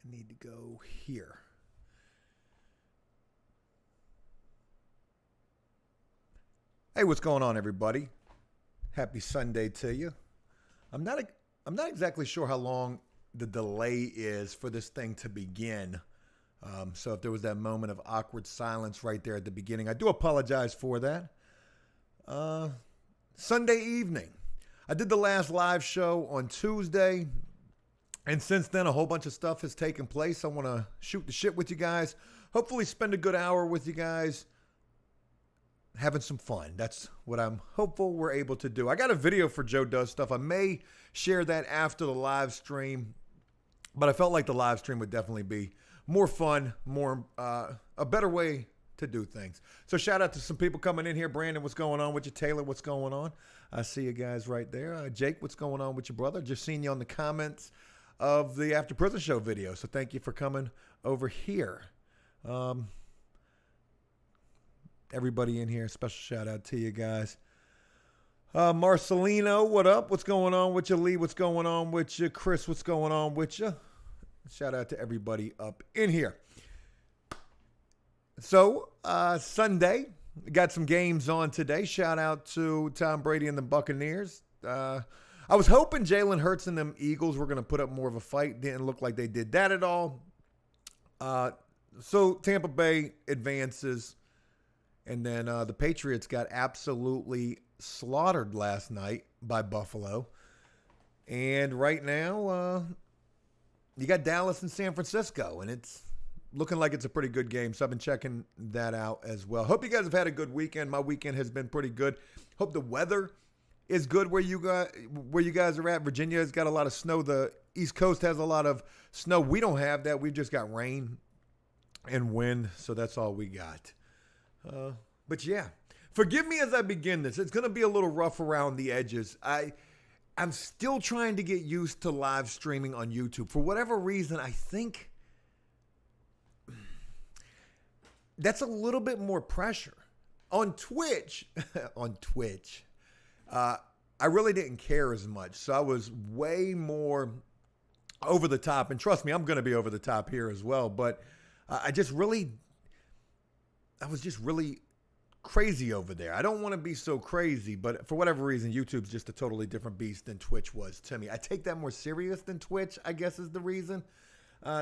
I need to go here. Hey, what's going on, everybody? Happy Sunday to you. I'm not exactly sure how long the delay is for this thing to begin. So if there was that moment of awkward silence right there at the beginning, I do apologize for that. Sunday evening. I did the last live show on Tuesday, and since then a whole bunch of stuff has taken place. I want to shoot the shit with you guys. Hopefully spend a good hour with you guys having some fun. That's what I'm hopeful we're able to do. I got a video for Joe Does Stuff. I may share that after the live stream, but I felt like the live stream would definitely be more fun, more a better way to do things. So shout out to some people coming in here. Brandon, what's going on with you? Taylor, what's going on? I see you guys right there. Jake, what's going on with your brother? Just seen you on the comments of the After Prison Show video. So thank you for coming over here. Everybody in here, special shout out to you guys. Marcelino, what up? What's going on with you? Lee, what's going on with you? Chris, what's going on with you? Shout out to everybody up in here. So, Sunday, got some games on today. Shout out to Tom Brady and the Buccaneers. I was hoping Jalen Hurts and them Eagles were going to put up more of a fight. Didn't look like they did that at all. So, Tampa Bay advances. And then the Patriots got absolutely slaughtered last night by Buffalo. And right now, you got Dallas and San Francisco, and it's looking like it's a pretty good game. So I've been checking that out as well. Hope you guys have had a good weekend. My weekend has been pretty good. Hope the weather is good where you guys are at. Virginia has got a lot of snow. The East Coast has a lot of snow. We don't have that. We've just got rain and wind, so that's all we got. But yeah, forgive me as I begin this. It's going to be a little rough around the edges. I'm still trying to get used to live streaming on YouTube. For whatever reason, I think that's a little bit more pressure. On Twitch, I really didn't care as much. So I was way more over the top. And trust me, I'm going to be over the top here as well. But I was just really crazy over there. I don't want to be so crazy, but for whatever reason, YouTube's just a totally different beast than Twitch was to me. I take that more serious than Twitch, I guess is the reason.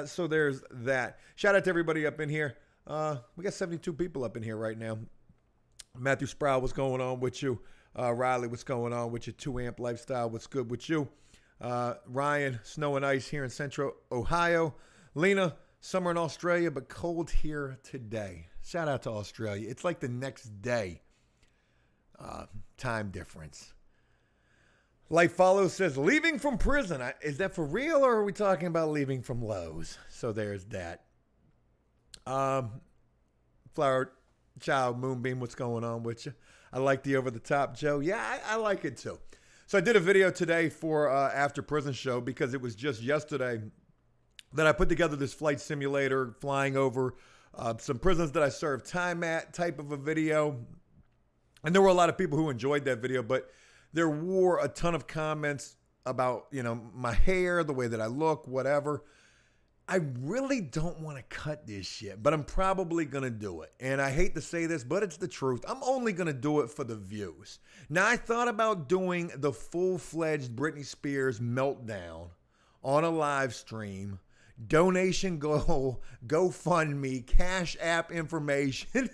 So there's that. Shout out to everybody up in here. We got 72 people up in here right now. Matthew Sproul, what's going on with you? Riley, what's going on with you? 2 Amp Lifestyle, what's good with you? Ryan, snow and ice here in Central Ohio. Lena, summer in Australia, but cold here today. Shout out to Australia. It's like the next day. Time difference. Life Follows says, leaving from prison. Is that for real, or are we talking about leaving from Lowe's? So there's that. Flower Child Moonbeam, what's going on with you? I like the over-the-top Joe. Yeah, I like it too. So I did a video today for After Prison Show because it was just yesterday that I put together this flight simulator flying over some prisons that I served time at type of a video. And there were a lot of people who enjoyed that video, but there were a ton of comments about, my hair, the way that I look, whatever. I really don't want to cut this shit, but I'm probably going to do it. And I hate to say this, but it's the truth. I'm only going to do it for the views. Now, I thought about doing the full-fledged Britney Spears meltdown on a live stream. Donation goal, GoFundMe, Cash App information. And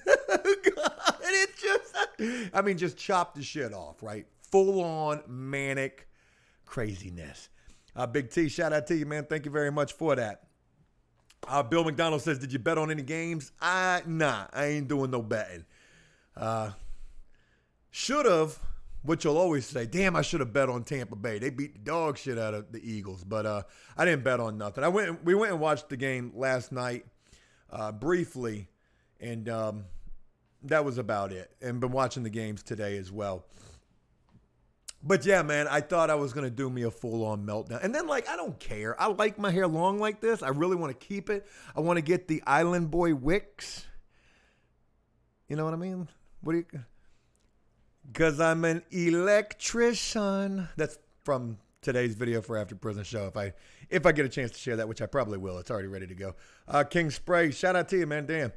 it just chop the shit off, right? Full on manic craziness. Big T, shout out to you, man. Thank you very much for that. Bill McDonald says, did you bet on any games? Nah, I ain't doing no betting. Should have, which you'll always say, damn, I should have bet on Tampa Bay. They beat the dog shit out of the Eagles, but I didn't bet on nothing. We went and watched the game last night briefly, and that was about it. And been watching the games today as well. But yeah, man, I thought I was going to do me a full-on meltdown. And then, I don't care. I like my hair long like this. I really want to keep it. I want to get the Island Boy wicks. You know what I mean? What do you... Because I'm an electrician. That's from today's video for After Prison Show if I get a chance to share that, which I probably will. It's already ready to go. King Spray, shout out to you, man. Damn.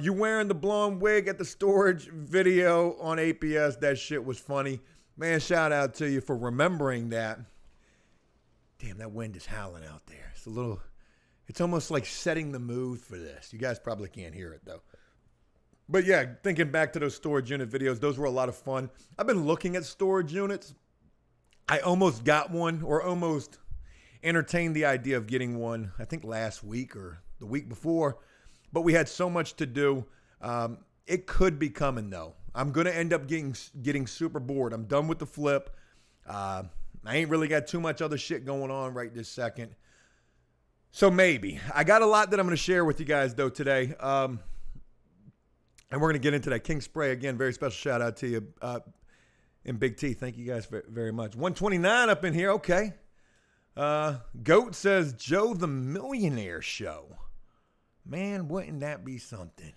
You wearing the blonde wig at the storage video on APS. That shit was funny. Man, shout out to you for remembering that. Damn, that wind is howling out there. It's almost like setting the mood for this. You guys probably can't hear it, though. But yeah, thinking back to those storage unit videos, those were a lot of fun. I've been looking at storage units. I almost got one, or almost entertained the idea of getting one, I think last week or the week before. But we had so much to do. It could be coming, though. I'm going to end up getting super bored. I'm done with the flip. I ain't really got too much other shit going on right this second. So maybe. I got a lot that I'm going to share with you guys, though, today. And we're going to get into that. King Spray, again, very special shout out to you. And Big T, thank you guys very much. 129 up in here. Okay. Goat says, Joe the Millionaire Show. Man, wouldn't that be something?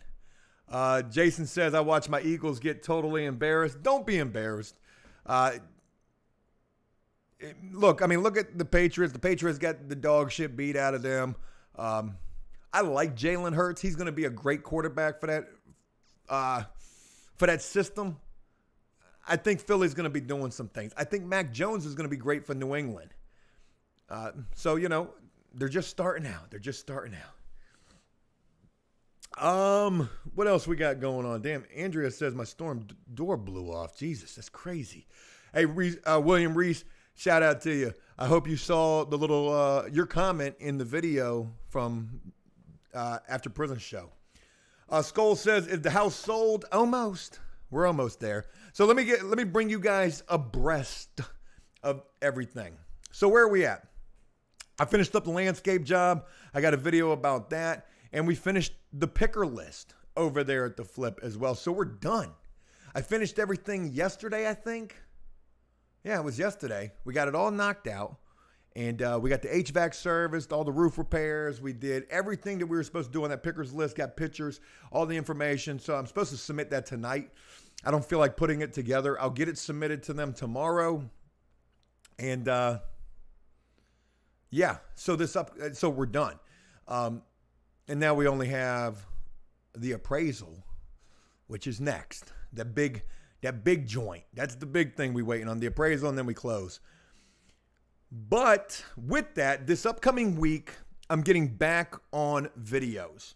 Jason says, I watch my Eagles get totally embarrassed. Don't be embarrassed. Look at the Patriots. The Patriots got the dog shit beat out of them. I like Jalen Hurts. He's going to be a great quarterback for that system. I think Philly's going to be doing some things. I think Mac Jones is going to be great for New England. So, they're just starting out. What else we got going on? Damn, Andrea says my storm door blew off. Jesus, that's crazy. Hey, William Reese, shout out to you. I hope you saw the little your comment in the video from After Prison Show. Skull says, is the house sold? Almost. We're almost there. So let me bring you guys abreast of everything. So where are we at? I finished up the landscape job. I got a video about that. And we finished the picker list over there at the flip as well. So we're done. I finished everything yesterday, I think. Yeah, it was yesterday. We got it all knocked out. And we got the HVAC serviced, all the roof repairs. We did everything that we were supposed to do on that pickers list, got pictures, all the information. So I'm supposed to submit that tonight. I don't feel like putting it together. I'll get it submitted to them tomorrow. And yeah, so we're done. And now we only have the appraisal, which is next. That big joint. That's the big thing we're waiting on. The appraisal, and then we close. But with that, this upcoming week, I'm getting back on videos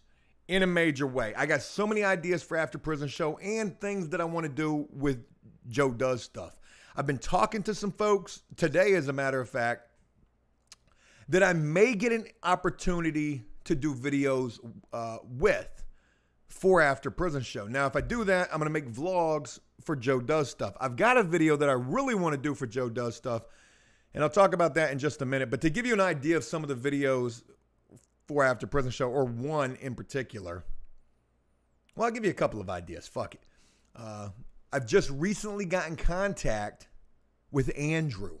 in a major way. I got so many ideas for After Prison Show and things that I want to do with Joe Does Stuff. I've been talking to some folks today, as a matter of fact, that I may get an opportunity to do videos for After Prison Show. Now, if I do that, I'm going to make vlogs for Joe Does Stuff. I've got a video that I really want to do for Joe Does Stuff, and I'll talk about that in just a minute. But to give you an idea of some of the videos for After Prison Show, or one in particular, well, I'll give you a couple of ideas. Fuck it. I've just recently got in contact with Andrew.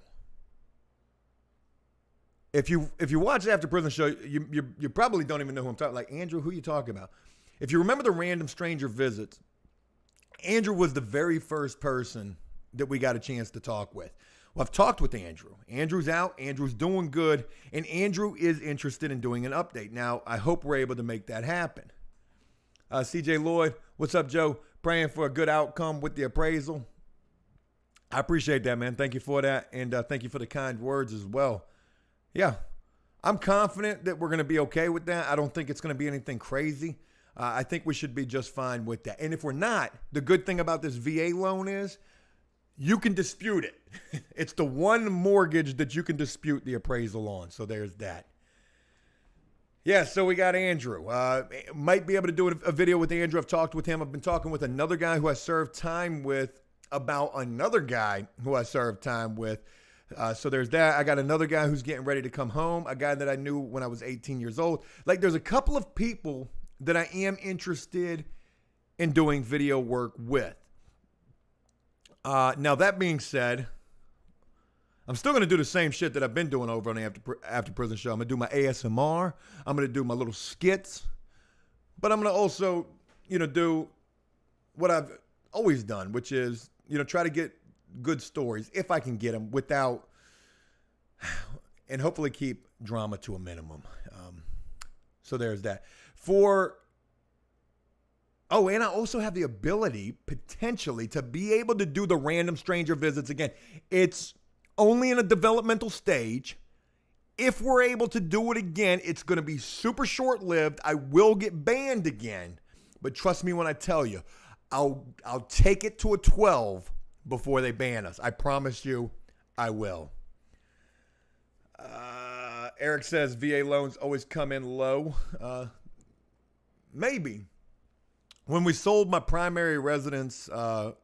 If you watch After Prison Show, you probably don't even know who I'm talking about. Like, Andrew, who you talking about? If you remember the random stranger visits, Andrew was the very first person that we got a chance to talk with. Well, I've talked with Andrew. Andrew's out. Andrew's doing good. And Andrew is interested in doing an update. Now, I hope we're able to make that happen. CJ Lloyd, what's up, Joe? Praying for a good outcome with the appraisal. I appreciate that, man. Thank you for that. And thank you for the kind words as well. Yeah, I'm confident that we're going to be okay with that. I don't think it's going to be anything crazy. I think we should be just fine with that. And if we're not, the good thing about this VA loan is you can dispute it. It's the one mortgage that you can dispute the appraisal on. So there's that. Yeah, so we got Andrew. Might be able to do a video with Andrew. I've talked with him. I've been talking with another guy who I served time with about another guy who I served time with. So there's that. I got another guy who's getting ready to come home, a guy that I knew when I was 18 years old. Like, there's a couple of people that I am interested in doing video work with. Now, that being said, I'm still going to do the same shit that I've been doing over on the After Prison Show. I'm going to do my ASMR. I'm going to do my little skits. But I'm going to also, do what I've always done, which is, try to get good stories, if I can get them, without and hopefully keep drama to a minimum. So there's that. And I also have the ability, potentially, to be able to do the random stranger visits again. It's only in a developmental stage. If we're able to do it again, it's going to be super short-lived. I will get banned again. But trust me when I tell you, I'll take it to a 12 before they ban us. I promise you, I will. Eric says VA loans always come in low. Maybe. When we sold my primary residence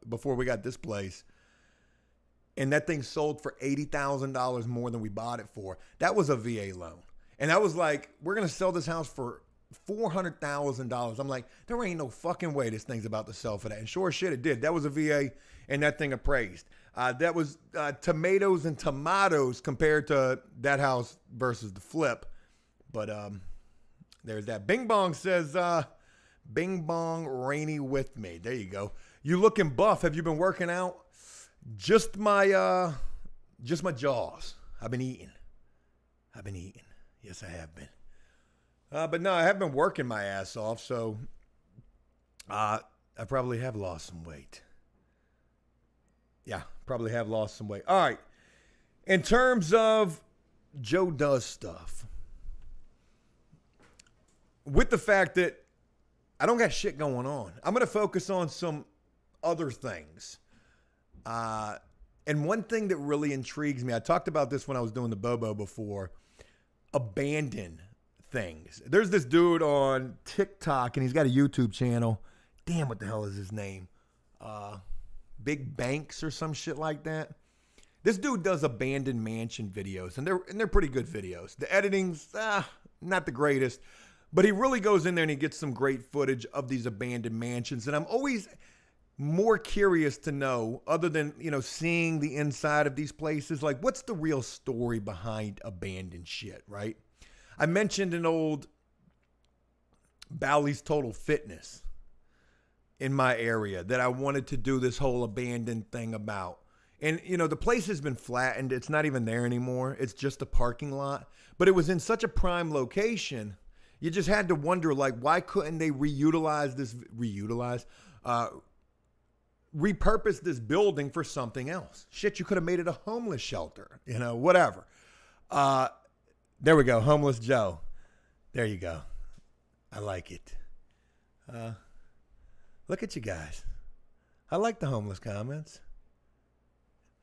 before we got this place, and that thing sold for $80,000 more than we bought it for, that was a VA loan. And I was like, we're going to sell this house for $400,000. I'm like, there ain't no fucking way this thing's about to sell for that. And sure as shit, it did. That was a VA, and that thing appraised. That was tomatoes and tomatoes compared to that house versus the flip. But there's that. Bing Bong says, Bing Bong rainy with me. There you go. You looking buff. Have you been working out? Just my jaws. I've been eating. Yes, I have been. But no, I have been working my ass off, so I probably have lost some weight. Yeah, probably have lost some weight. All right. In terms of Joe does stuff, with the fact that I don't got shit going on, I'm going to focus on some other things. And one thing that really intrigues me, I talked about this when I was doing the Bobo before, abandon things. There's this dude on TikTok, and he's got a YouTube channel. Damn, what the hell is his name? Big Banks or some shit like that. This dude does abandoned mansion videos, and they're pretty good videos. The editing's not the greatest, but he really goes in there and he gets some great footage of these abandoned mansions. And I'm always more curious to know, other than, seeing the inside of these places, like, what's the real story behind abandoned shit, right? I mentioned an old Bally's Total Fitness in my area that I wanted to do this whole abandoned thing about. And, the place has been flattened. It's not even there anymore. It's just a parking lot. But it was in such a prime location, you just had to wonder, like, why couldn't they repurpose this building for something else? Shit, you could have made it a homeless shelter, whatever. There we go, Homeless Joe. There you go. I like it. Look at you guys. I like the homeless comments.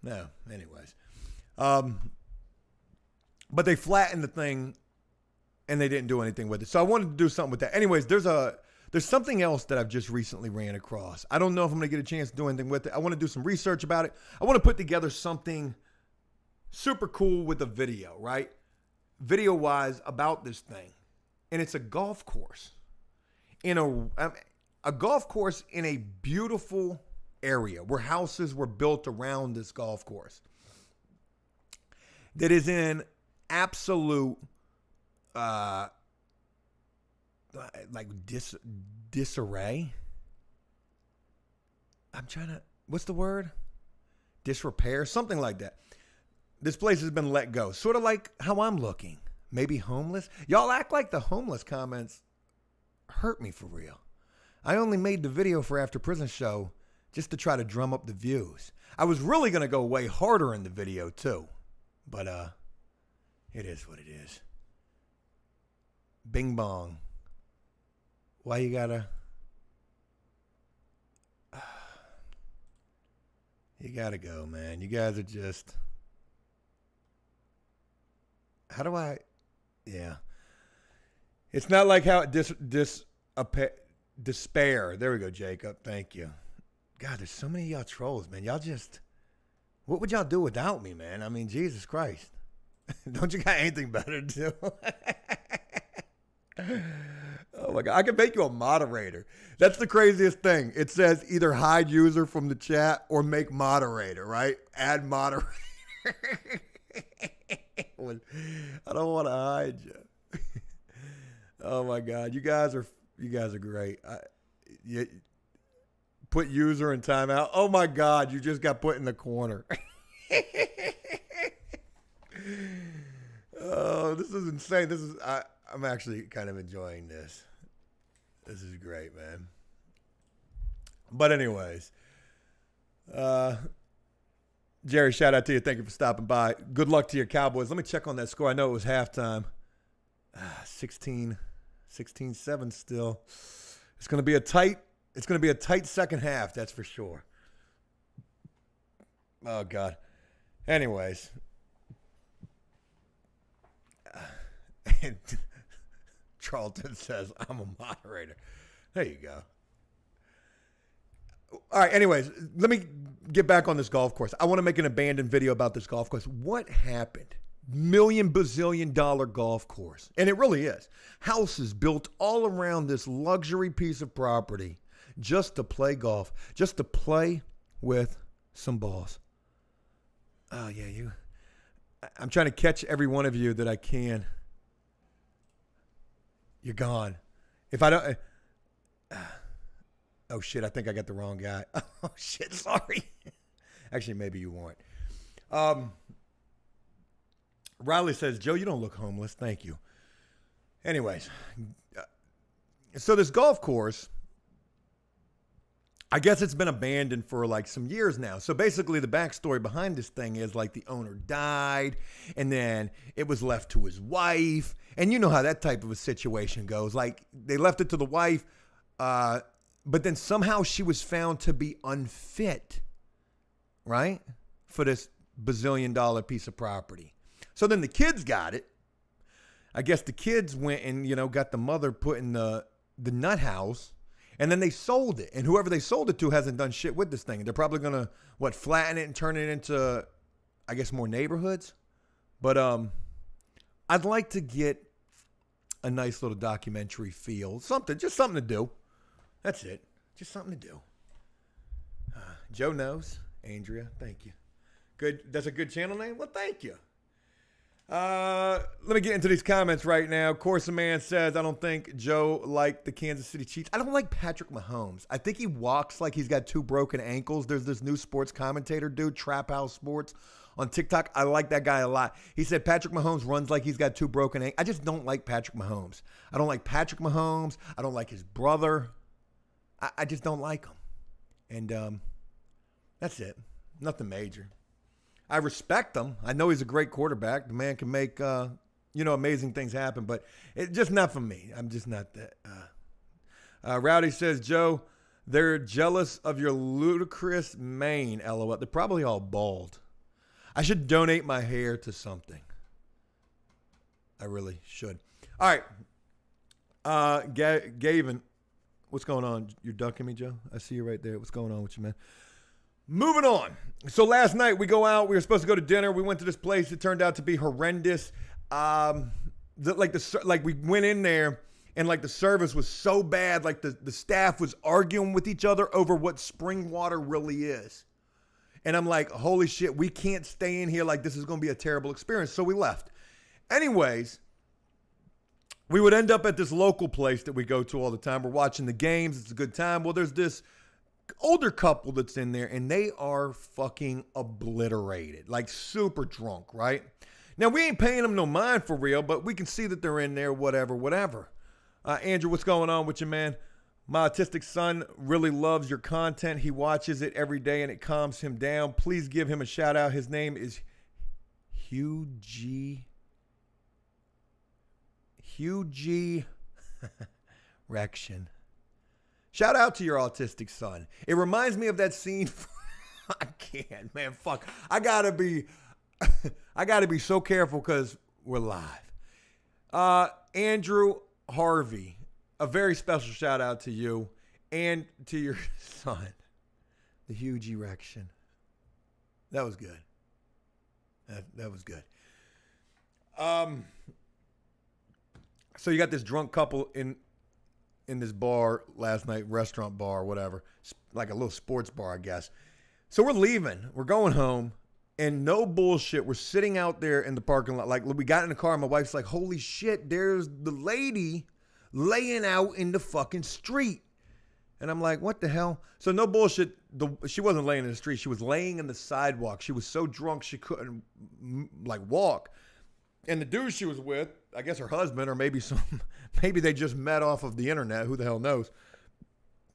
No, anyways. But they flattened the thing and they didn't do anything with it. So I wanted to do something with that. Anyways, there's something else that I've just recently ran across. I don't know if I'm going to get a chance to do anything with it. I want to do some research about it. I want to put together something super cool with a video, right? Video-wise about this thing. And it's a golf course. A golf course in a beautiful area where houses were built around this golf course that is in absolute disarray. What's the word? Disrepair, something like that. This place has been let go, sort of like how I'm looking. Maybe homeless. Y'all act like the homeless comments hurt me for real. I only made the video for After Prison Show just to try to drum up the views. I was really going to go way harder in the video too. But it is what it is. Bing Bong. Why you gotta... You gotta go, man. You guys are just... How do I... Yeah. It's not like how it despair. There we go, Jacob. Thank you. God, there's so many of y'all trolls, man. Y'all just... What would y'all do without me, man? I mean, Jesus Christ. Don't you got anything better to do? Oh, my God. I can make you a moderator. That's the craziest thing. It says either hide user from the chat or make moderator, right? Add moderator. I don't want to hide you. Oh, my God. You guys are great. Put user in timeout. Oh, my God. You just got put in the corner. saying this is, I'm actually kind of enjoying this. This is great, man. But anyways, Jerry, shout out to you. Thank you for stopping by. Good luck to your Cowboys. Let me check on that score. I know it was halftime. 16-7 still. It's going to be a tight second half, that's for sure. Oh, God. Anyways. And Charlton says, I'm a moderator. There you go. All right, anyways, let me get back on this golf course. I want to make an abandoned video about this golf course. What happened? Bazillion dollar golf course. And it really is. Houses built all around this luxury piece of property just to play golf, just to play with some balls. Oh, yeah, I'm trying to catch every one of you that I can. You're gone. If I don't... oh, shit, I think I got the wrong guy. Oh, shit, sorry. Actually, maybe you weren't. Riley says, Joe, you don't look homeless. Thank you. Anyways, so this golf course, I guess it's been abandoned for like some years now. So basically the backstory behind this thing is like the owner died and then it was left to his wife. And you know how that type of a situation goes. Like they left it to the wife, but then somehow she was found to be unfit, right? For this bazillion dollar piece of property. So then the kids got it. I guess the kids went and, got the mother put in the nut house. And then they sold it. And whoever they sold it to hasn't done shit with this thing. They're probably going to, flatten it and turn it into, I guess, more neighborhoods. But I'd like to get a nice little documentary feel. Just something to do. That's it. Just something to do. Joe knows. Andrea, thank you. Good. That's a good channel name? Well, thank you. Let me get into these comments right now. Corsa Man says, I don't think Joe liked the Kansas City Chiefs. I don't like Patrick Mahomes. I think he walks like he's got 2 broken ankles. There's this new sports commentator dude, Trap House Sports, on TikTok. I like that guy a lot. He said Patrick Mahomes runs like he's got 2 broken ankles. I just don't like Patrick Mahomes. I don't like Patrick Mahomes. I don't like his brother. I just don't like him. And that's it. Nothing major. I respect him. I know he's a great quarterback. The man can make, amazing things happen, but it's just not for me. I'm just not that. Rowdy says, Joe, they're jealous of your ludicrous mane, LOL. They're probably all bald. I should donate my hair to something. I really should. All right. Gavin, what's going on? You're ducking me, Joe? I see you right there. What's going on with you, man? Moving on. So last night we go out. We were supposed to go to dinner. We went to this place. It turned out to be horrendous. We went in there and like the service was so bad. Like the staff was arguing with each other over what spring water really is. And I'm like, holy shit, we can't stay in here. Like this is going to be a terrible experience. So we left. Anyways, we would end up at this local place that we go to all the time. We're watching the games. It's a good time. Well, there's this older couple that's in there and they are fucking obliterated, like super drunk, right? Now we ain't paying them no mind for real, but we can see that they're in there, whatever. Andrew, what's going on with you, man? My autistic son really loves your content. He watches it every day and it calms him down. Please give him a shout out. His name is Hugh G. Rection. Shout out to your autistic son. It reminds me of that scene. I can't, man. Fuck. I gotta be so careful because we're live. Andrew Harvey, a very special shout out to you and to your son, the huge erection. That was good. That was good. So you got this drunk couple in this bar last night, restaurant bar, whatever, like a little sports bar, I guess. So we're leaving. We're going home. And no bullshit, we're sitting out there in the parking lot. Like, we got in the car, and my wife's like, holy shit, there's the lady laying out in the fucking street. And I'm like, what the hell? So no bullshit, she wasn't laying in the street. She was laying in the sidewalk. She was so drunk she couldn't, walk. And the dude she was with, I guess her husband, or maybe maybe they just met off of the internet. Who the hell knows?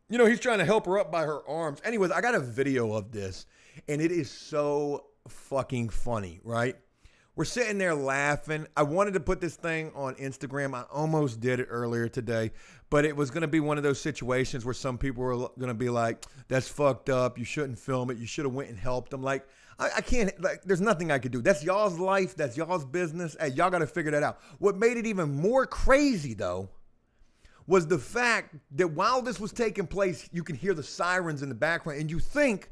You know, he's trying to help her up by her arms. Anyways, I got a video of this, and it is so fucking funny, right? We're sitting there laughing. I wanted to put this thing on Instagram. I almost did it earlier today, but it was going to be one of those situations where some people were going to be like, that's fucked up. You shouldn't film it. You should have went and helped them. Like, I can't, like, there's nothing I could do. That's y'all's life. That's y'all's business. Hey, y'all got to figure that out. What made it even more crazy, though, was the fact that while this was taking place, you can hear the sirens in the background, and you think,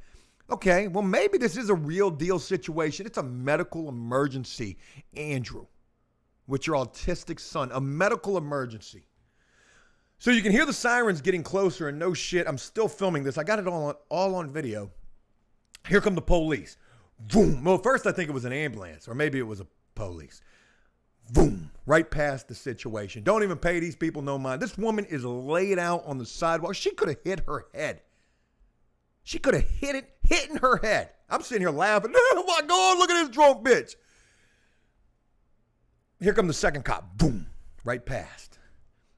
okay, well, maybe this is a real deal situation. It's a medical emergency, Andrew, with your autistic son, a medical emergency. So you can hear the sirens getting closer, and no shit, I'm still filming this. I got it all on video. Here come the police. Boom. Well, first I think it was an ambulance, or maybe it was a police. Boom. Right past the situation. Don't even pay these people no mind. This woman is laid out on the sidewalk. She could have hit her head. She could have hitting her head. I'm sitting here laughing. Oh my God, look at this drunk bitch. Here come the second cop. Boom. Right past.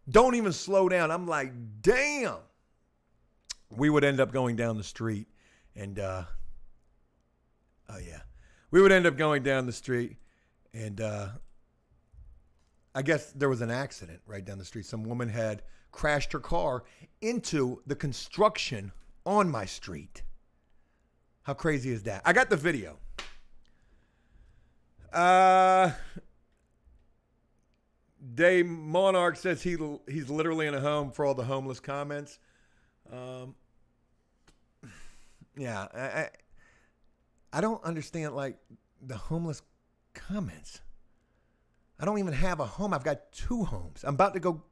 Don't even slow down. I'm like, damn. We would end up going down the street and, we would end up going down the street and, I guess there was an accident right down the street. Some woman had crashed her car into the construction on my street. How crazy is that? I got the video. Dave Monarch says he's literally in a home for all the homeless comments. Yeah, I don't understand, like, the homeless comments. I don't even have a home. I've got 2 homes. I'm about to go.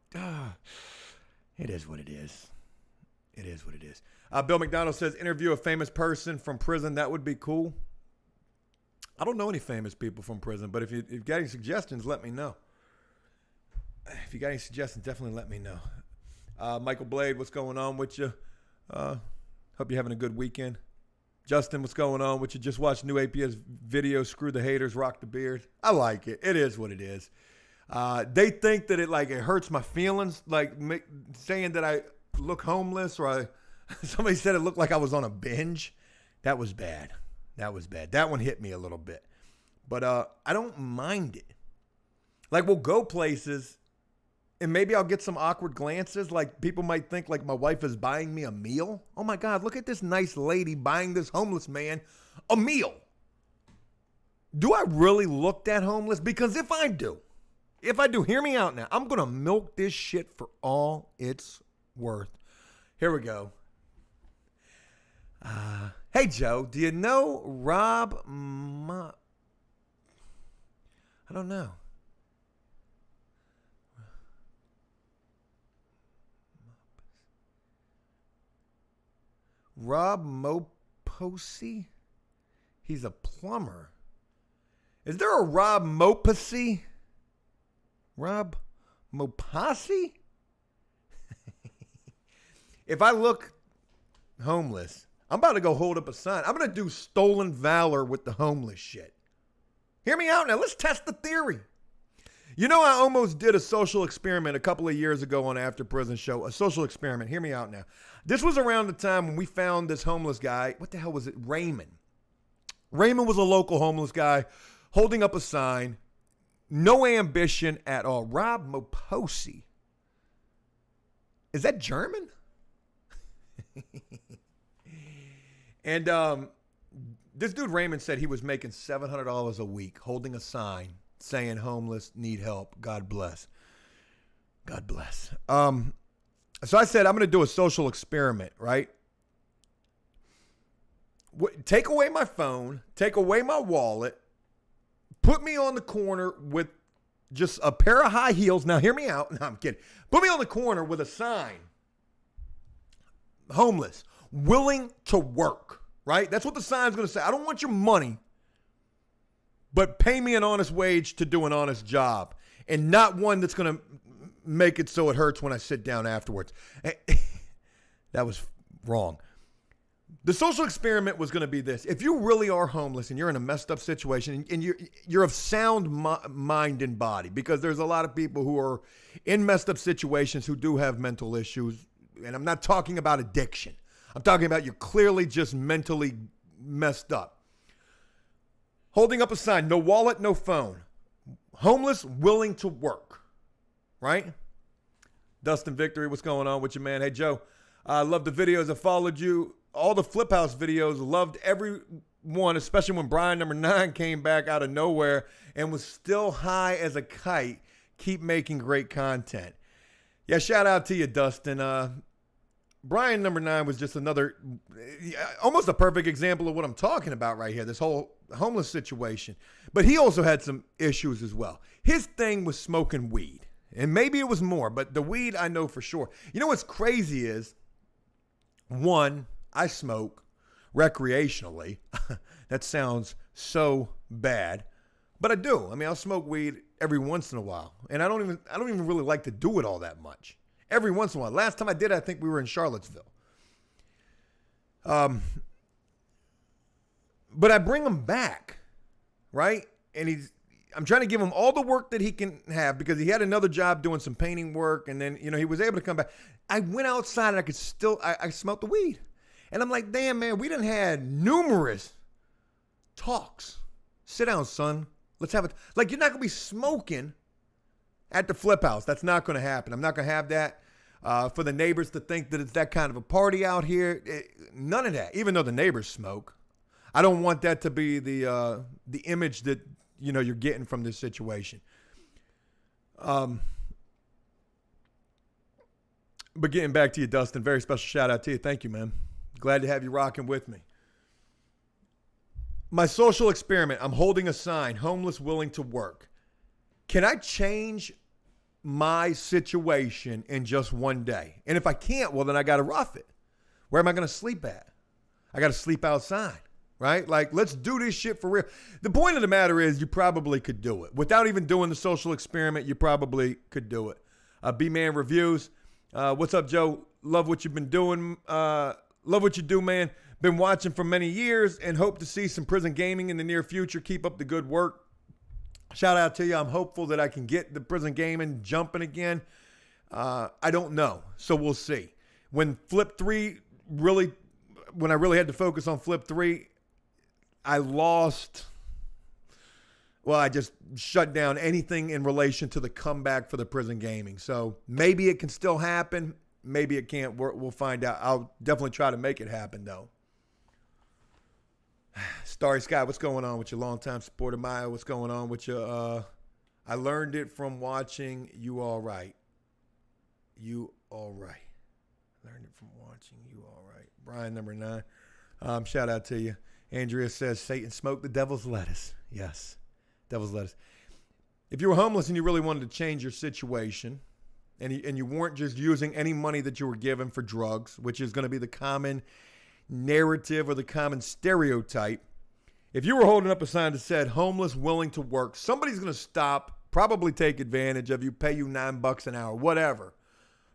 It is what it is. It is what it is. Bill McDonald says, interview a famous person from prison. That would be cool. I don't know any famous people from prison, but if you've got any suggestions, let me know. If you got any suggestions, definitely let me know. Michael Blade, what's going on with you? Hope you're having a good weekend. Justin, what's going on with you? Just watched new APS video, Screw the Haters, Rock the Beard. I like it. It is what it is. They think that it hurts my feelings, like saying that I look homeless, or somebody said it looked like I was on a binge. That was bad. That one hit me a little bit. But I don't mind it. Like, we'll go places, and maybe I'll get some awkward glances. Like, people might think like my wife is buying me a meal. Oh my God, look at this nice lady buying this homeless man a meal. Do I really look that homeless? Because if I do, hear me out now. I'm going to milk this shit for all it's worth. Here we go. Hey, Joe, do you know Rob I don't know. Rob Moposi? He's a plumber. Is there a Rob Moposi? Rob Moposi? If I look homeless, I'm about to go hold up a sign. I'm going to do stolen valor with the homeless shit. Hear me out now. Let's test the theory. You know, I almost did a social experiment a couple of years ago on After Prison Show. A social experiment. Hear me out now. This was around the time when we found this homeless guy. What the hell was it? Raymond. Raymond was a local homeless guy holding up a sign. No ambition at all. Rob Moposi. Is that German? And this dude Raymond said he was making $700 a week holding a sign saying homeless, need help, God bless. God bless. So I said, I'm going to do a social experiment, right? Take away my phone, take away my wallet, put me on the corner with just a pair of high heels. Now, hear me out. No, I'm kidding. Put me on the corner with a sign. Homeless, willing to work, right? That's what the sign's going to say. I don't want your money, but pay me an honest wage to do an honest job, and not one that's going to make it so it hurts when I sit down afterwards. That was wrong. The social experiment was going to be this. If you really are homeless and you're in a messed up situation and you're of sound mind and body, because there's a lot of people who are in messed up situations who do have mental issues. And I'm not talking about addiction. I'm talking about you're clearly just mentally messed up. Holding up a sign, no wallet, no phone. Homeless, willing to work. Right? Dustin Victory, what's going on with you, man? Hey, Joe, I love the videos. I followed you. All the Flip House videos, loved every one, especially when Brian number 9 came back out of nowhere and was still high as a kite. Keep making great content. Yeah, shout out to you, Dustin. Brian number 9 was just another, almost a perfect example of what I'm talking about right here, this whole homeless situation. But he also had some issues as well. His thing was smoking weed. And maybe it was more, but the weed I know for sure. You know what's crazy is, one, I smoke recreationally. That sounds so bad, but I do. I mean, I'll smoke weed every once in a while, and I don't even really like to do it all that much. Every once in a while. Last time I did, I think we were in Charlottesville. But I bring him back, right? And I'm trying to give him all the work that he can have because he had another job doing some painting work, and then he was able to come back. I went outside and I could still I smelled the weed. And I'm like, damn, man, we done had numerous talks. Sit down, son. Let's have it. Like, you're not going to be smoking at the Flip House. That's not going to happen. I'm not going to have that for the neighbors to think that it's that kind of a party out here. None of that, even though the neighbors smoke. I don't want that to be the image that, you're getting from this situation. But getting back to you, Dustin, very special shout out to you. Thank you, man. Glad to have you rocking with me. My social experiment, I'm holding a sign, homeless, willing to work. Can I change my situation in just one day? And if I can't, well, then I got to rough it. Where am I going to sleep at? I got to sleep outside, right? Like, let's do this shit for real. The point of the matter is you probably could do it. Without even doing the social experiment, you probably could do it. B-Man Reviews. What's up, Joe? Love what you've been doing. Love what you do, man. Been watching for many years and hope to see some prison gaming in the near future. Keep up the good work. Shout out to you. I'm hopeful that I can get the prison gaming jumping again. I don't know. So we'll see. When I really had to focus on Flip 3, I just shut down anything in relation to the comeback for the prison gaming. So maybe it can still happen. Maybe it can't. We'll find out. I'll definitely try to make it happen, though. Starry Sky, what's going on with your longtime supporter, Maya? What's going on with your, I learned it from watching You All Right. You All Right. Learned it from watching You All Right. Brian, number 9. Shout out to you. Andrea says, Satan smoked the devil's lettuce. Yes, devil's lettuce. If you were homeless and you really wanted to change your situation, and you weren't just using any money that you were given for drugs, which is going to be the common narrative or the common stereotype. If you were holding up a sign that said homeless, willing to work, somebody's going to stop, probably take advantage of you, pay you $9 an hour, whatever.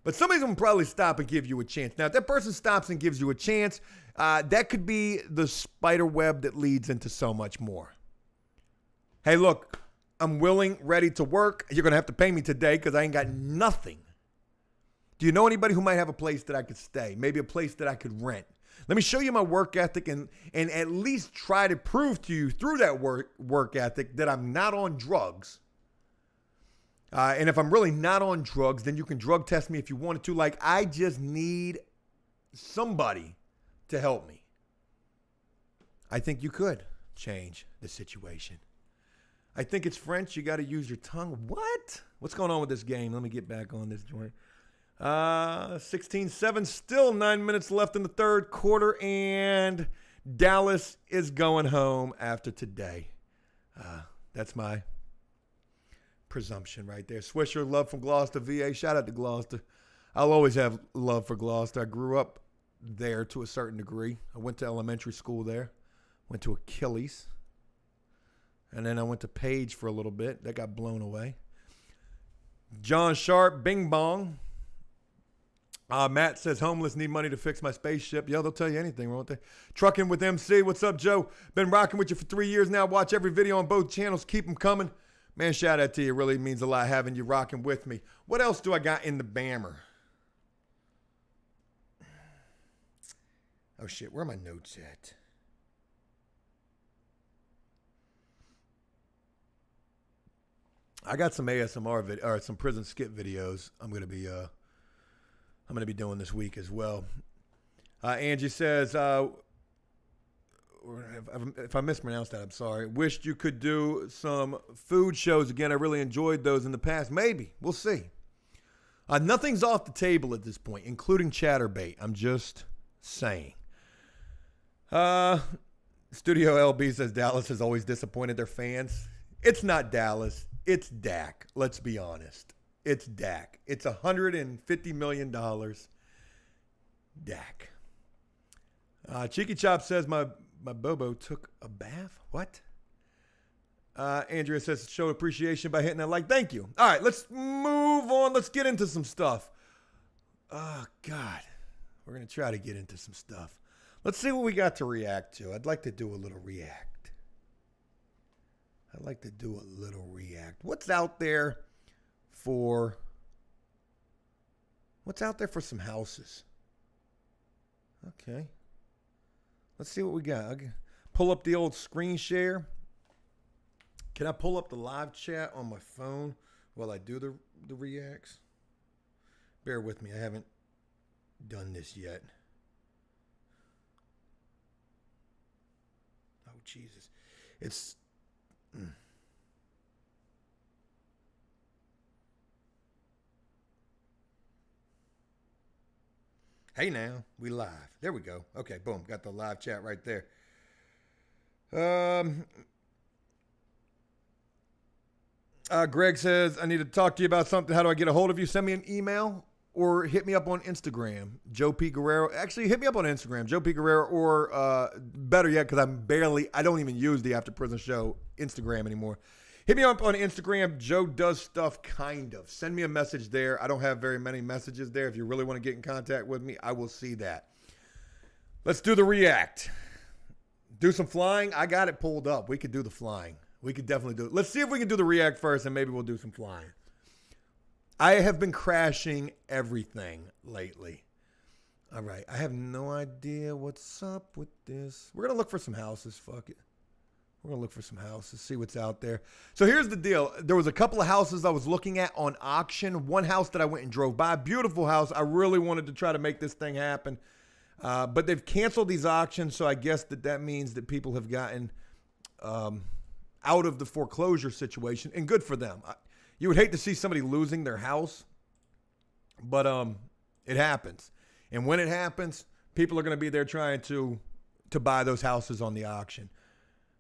But somebody's going to probably stop and give you a chance. Now, if that person stops and gives you a chance, that could be the spider web that leads into so much more. Hey, look, I'm willing, ready to work. You're going to have to pay me today because I ain't got nothing. Do you know anybody who might have a place that I could stay? Maybe a place that I could rent? Let me show you my work ethic and at least try to prove to you through that work ethic that I'm not on drugs. And if I'm really not on drugs, then you can drug test me if you wanted to. Like, I just need somebody to help me. I think you could change the situation. I think it's French. You got to use your tongue. What? What's going on with this game? Let me get back on this joint. 16-7, still 9 minutes left in the third quarter, and Dallas is going home after today. That's my presumption right there. Swisher, love from Gloucester, VA. Shout out to Gloucester. I'll always have love for Gloucester. I grew up there to a certain degree. I went to elementary school there. Went to Achilles. And then I went to Page for a little bit. That got blown away. John Sharp, Bing Bong. Matt says, homeless, need money to fix my spaceship. Yo, they'll tell you anything, won't they? Trucking with MC. What's up, Joe? Been rocking with you for 3 years now. Watch every video on both channels. Keep them coming. Man, shout out to you. It really means a lot having you rocking with me. What else do I got in the bammer? Oh, shit. Where are my notes at? I got some ASMR or some prison skit videos I'm going to be doing this week as well. Angie says, if I mispronounced that, I'm sorry. Wished you could do some food shows again. I really enjoyed those in the past. Maybe. We'll see. Nothing's off the table at this point, including Chatterbait. I'm just saying. Studio LB says Dallas has always disappointed their fans. It's not Dallas. It's Dak. Let's be honest. It's Dak. It's $150 million. Dak. Cheeky Chop says my Bobo took a bath. What? Andrea says show appreciation by hitting that like. Thank you. All right, let's move on. Let's get into some stuff. Oh, God. We're going to try to get into some stuff. Let's see what we got to react to. I'd like to do a little react. What's out there for some houses? Okay. Let's see what we got. I'll pull up the old screen share. Can I pull up the live chat on my phone while I do the reacts? Bear with me. I haven't done this yet. Oh, Jesus. It's... Hey now, we live. There we go. Okay, boom. Got the live chat right there. Greg says, I need to talk to you about something. How do I get a hold of you? Send me an email or hit me up on Instagram. Joe P. Guerrero. Actually, hit me up on Instagram. Joe P. Guerrero, or better yet, because I don't even use the After Prison Show Instagram anymore. Hit me up on Instagram. Joe does stuff, kind of. Send me a message there. I don't have very many messages there. If you really want to get in contact with me, I will see that. Let's do the react. Do some flying. I got it pulled up. We could do the flying. We could definitely do it. Let's see if we can do the react first, and maybe we'll do some flying. I have been crashing everything lately. All right. I have no idea what's up with this. We're going to look for some houses. Fuck it. We're going to look for some houses, see what's out there. So here's the deal. There was a couple of houses I was looking at on auction. One house that I went and drove by. Beautiful house. I really wanted to try to make this thing happen. But they've canceled these auctions, so I guess that means that people have gotten out of the foreclosure situation, and good for them. You would hate to see somebody losing their house, but it happens. And when it happens, people are going to be there trying to buy those houses on the auction.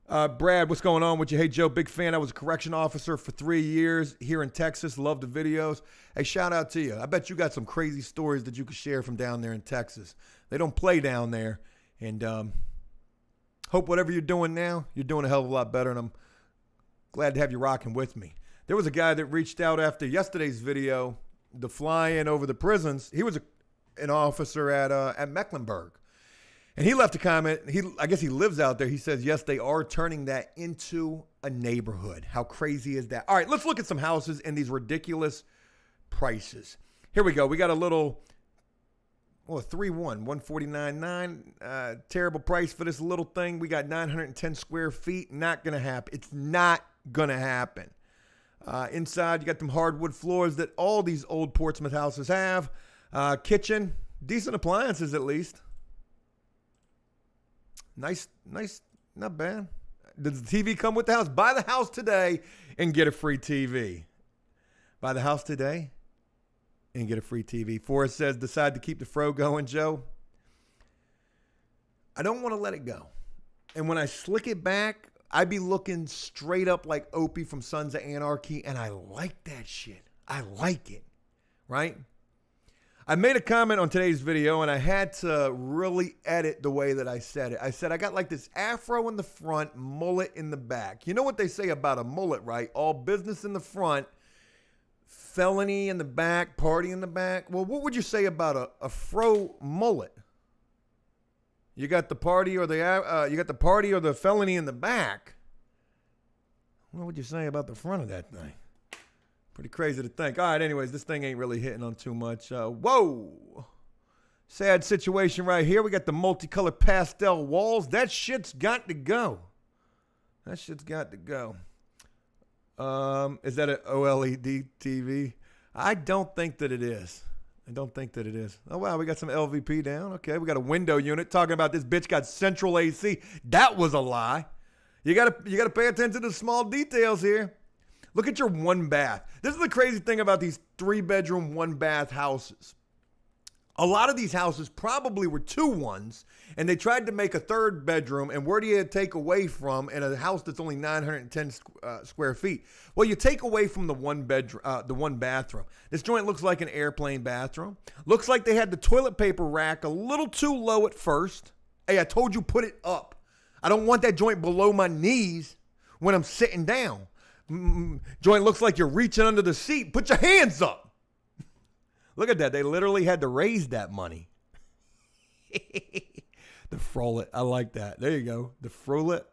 Brad, what's going on with you? Hey, Joe, big fan. I was a correction officer for 3 years here in Texas. Love the videos. Hey, shout out to you. I bet you got some crazy stories that you could share from down there in Texas. They don't play down there. And hope whatever you're doing now, you're doing a hell of a lot better. And I'm glad to have you rocking with me. There was a guy that reached out after yesterday's video, the fly-in over the prisons. He was an officer at Mecklenburg. And he left a comment. I guess he lives out there. He says, yes, they are turning that into a neighborhood. How crazy is that? All right, let's look at some houses and these ridiculous prices. Here we go. We got a little, 3-1, 149.9. Terrible price for this little thing. We got 910 square feet. Not going to happen. It's not going to happen. Inside, you got them hardwood floors that all these old Portsmouth houses have. Kitchen, decent appliances at least. Nice, not bad. Does the TV come with the house? Buy the house today and get a free TV. Buy the house today and get a free TV. Forrest says, decide to keep the fro going, Joe. I don't want to let it go. And when I slick it back, I be looking straight up like Opie from Sons of Anarchy, and I like that shit. I like it, right? I made a comment on today's video, and I had to really edit the way that I said it. I said I got like this afro in the front, mullet in the back. You know what they say about a mullet, right? All business in the front, felony in the back, party in the back. Well, what would you say about a fro mullet? You got the party or the felony in the back. What would you say about the front of that thing? Pretty crazy to think. All right, anyways, this thing ain't really hitting on too much. Whoa. Sad situation right here. We got the multicolored pastel walls. That shit's got to go. Is that an OLED TV? I don't think that it is. Oh, wow, we got some LVP down. Okay, we got a window unit talking about this bitch got central AC. That was a lie. You gotta pay attention to the small details here. Look at your one bath. This is the crazy thing about these 3-bedroom, 1-bath houses. A lot of these houses probably were 2-1s, and they tried to make a 3rd bedroom, and where do you take away from in a house that's only 910 square feet? Well, you take away from the one bathroom. This joint looks like an airplane bathroom. Looks like they had the toilet paper rack a little too low at first. Hey, I told you put it up. I don't want that joint below my knees when I'm sitting down. Joint looks like you're reaching under the seat. Put your hands up. Look at that. They literally had to raise that money. The Frolet. I like that. There you go. The Frolet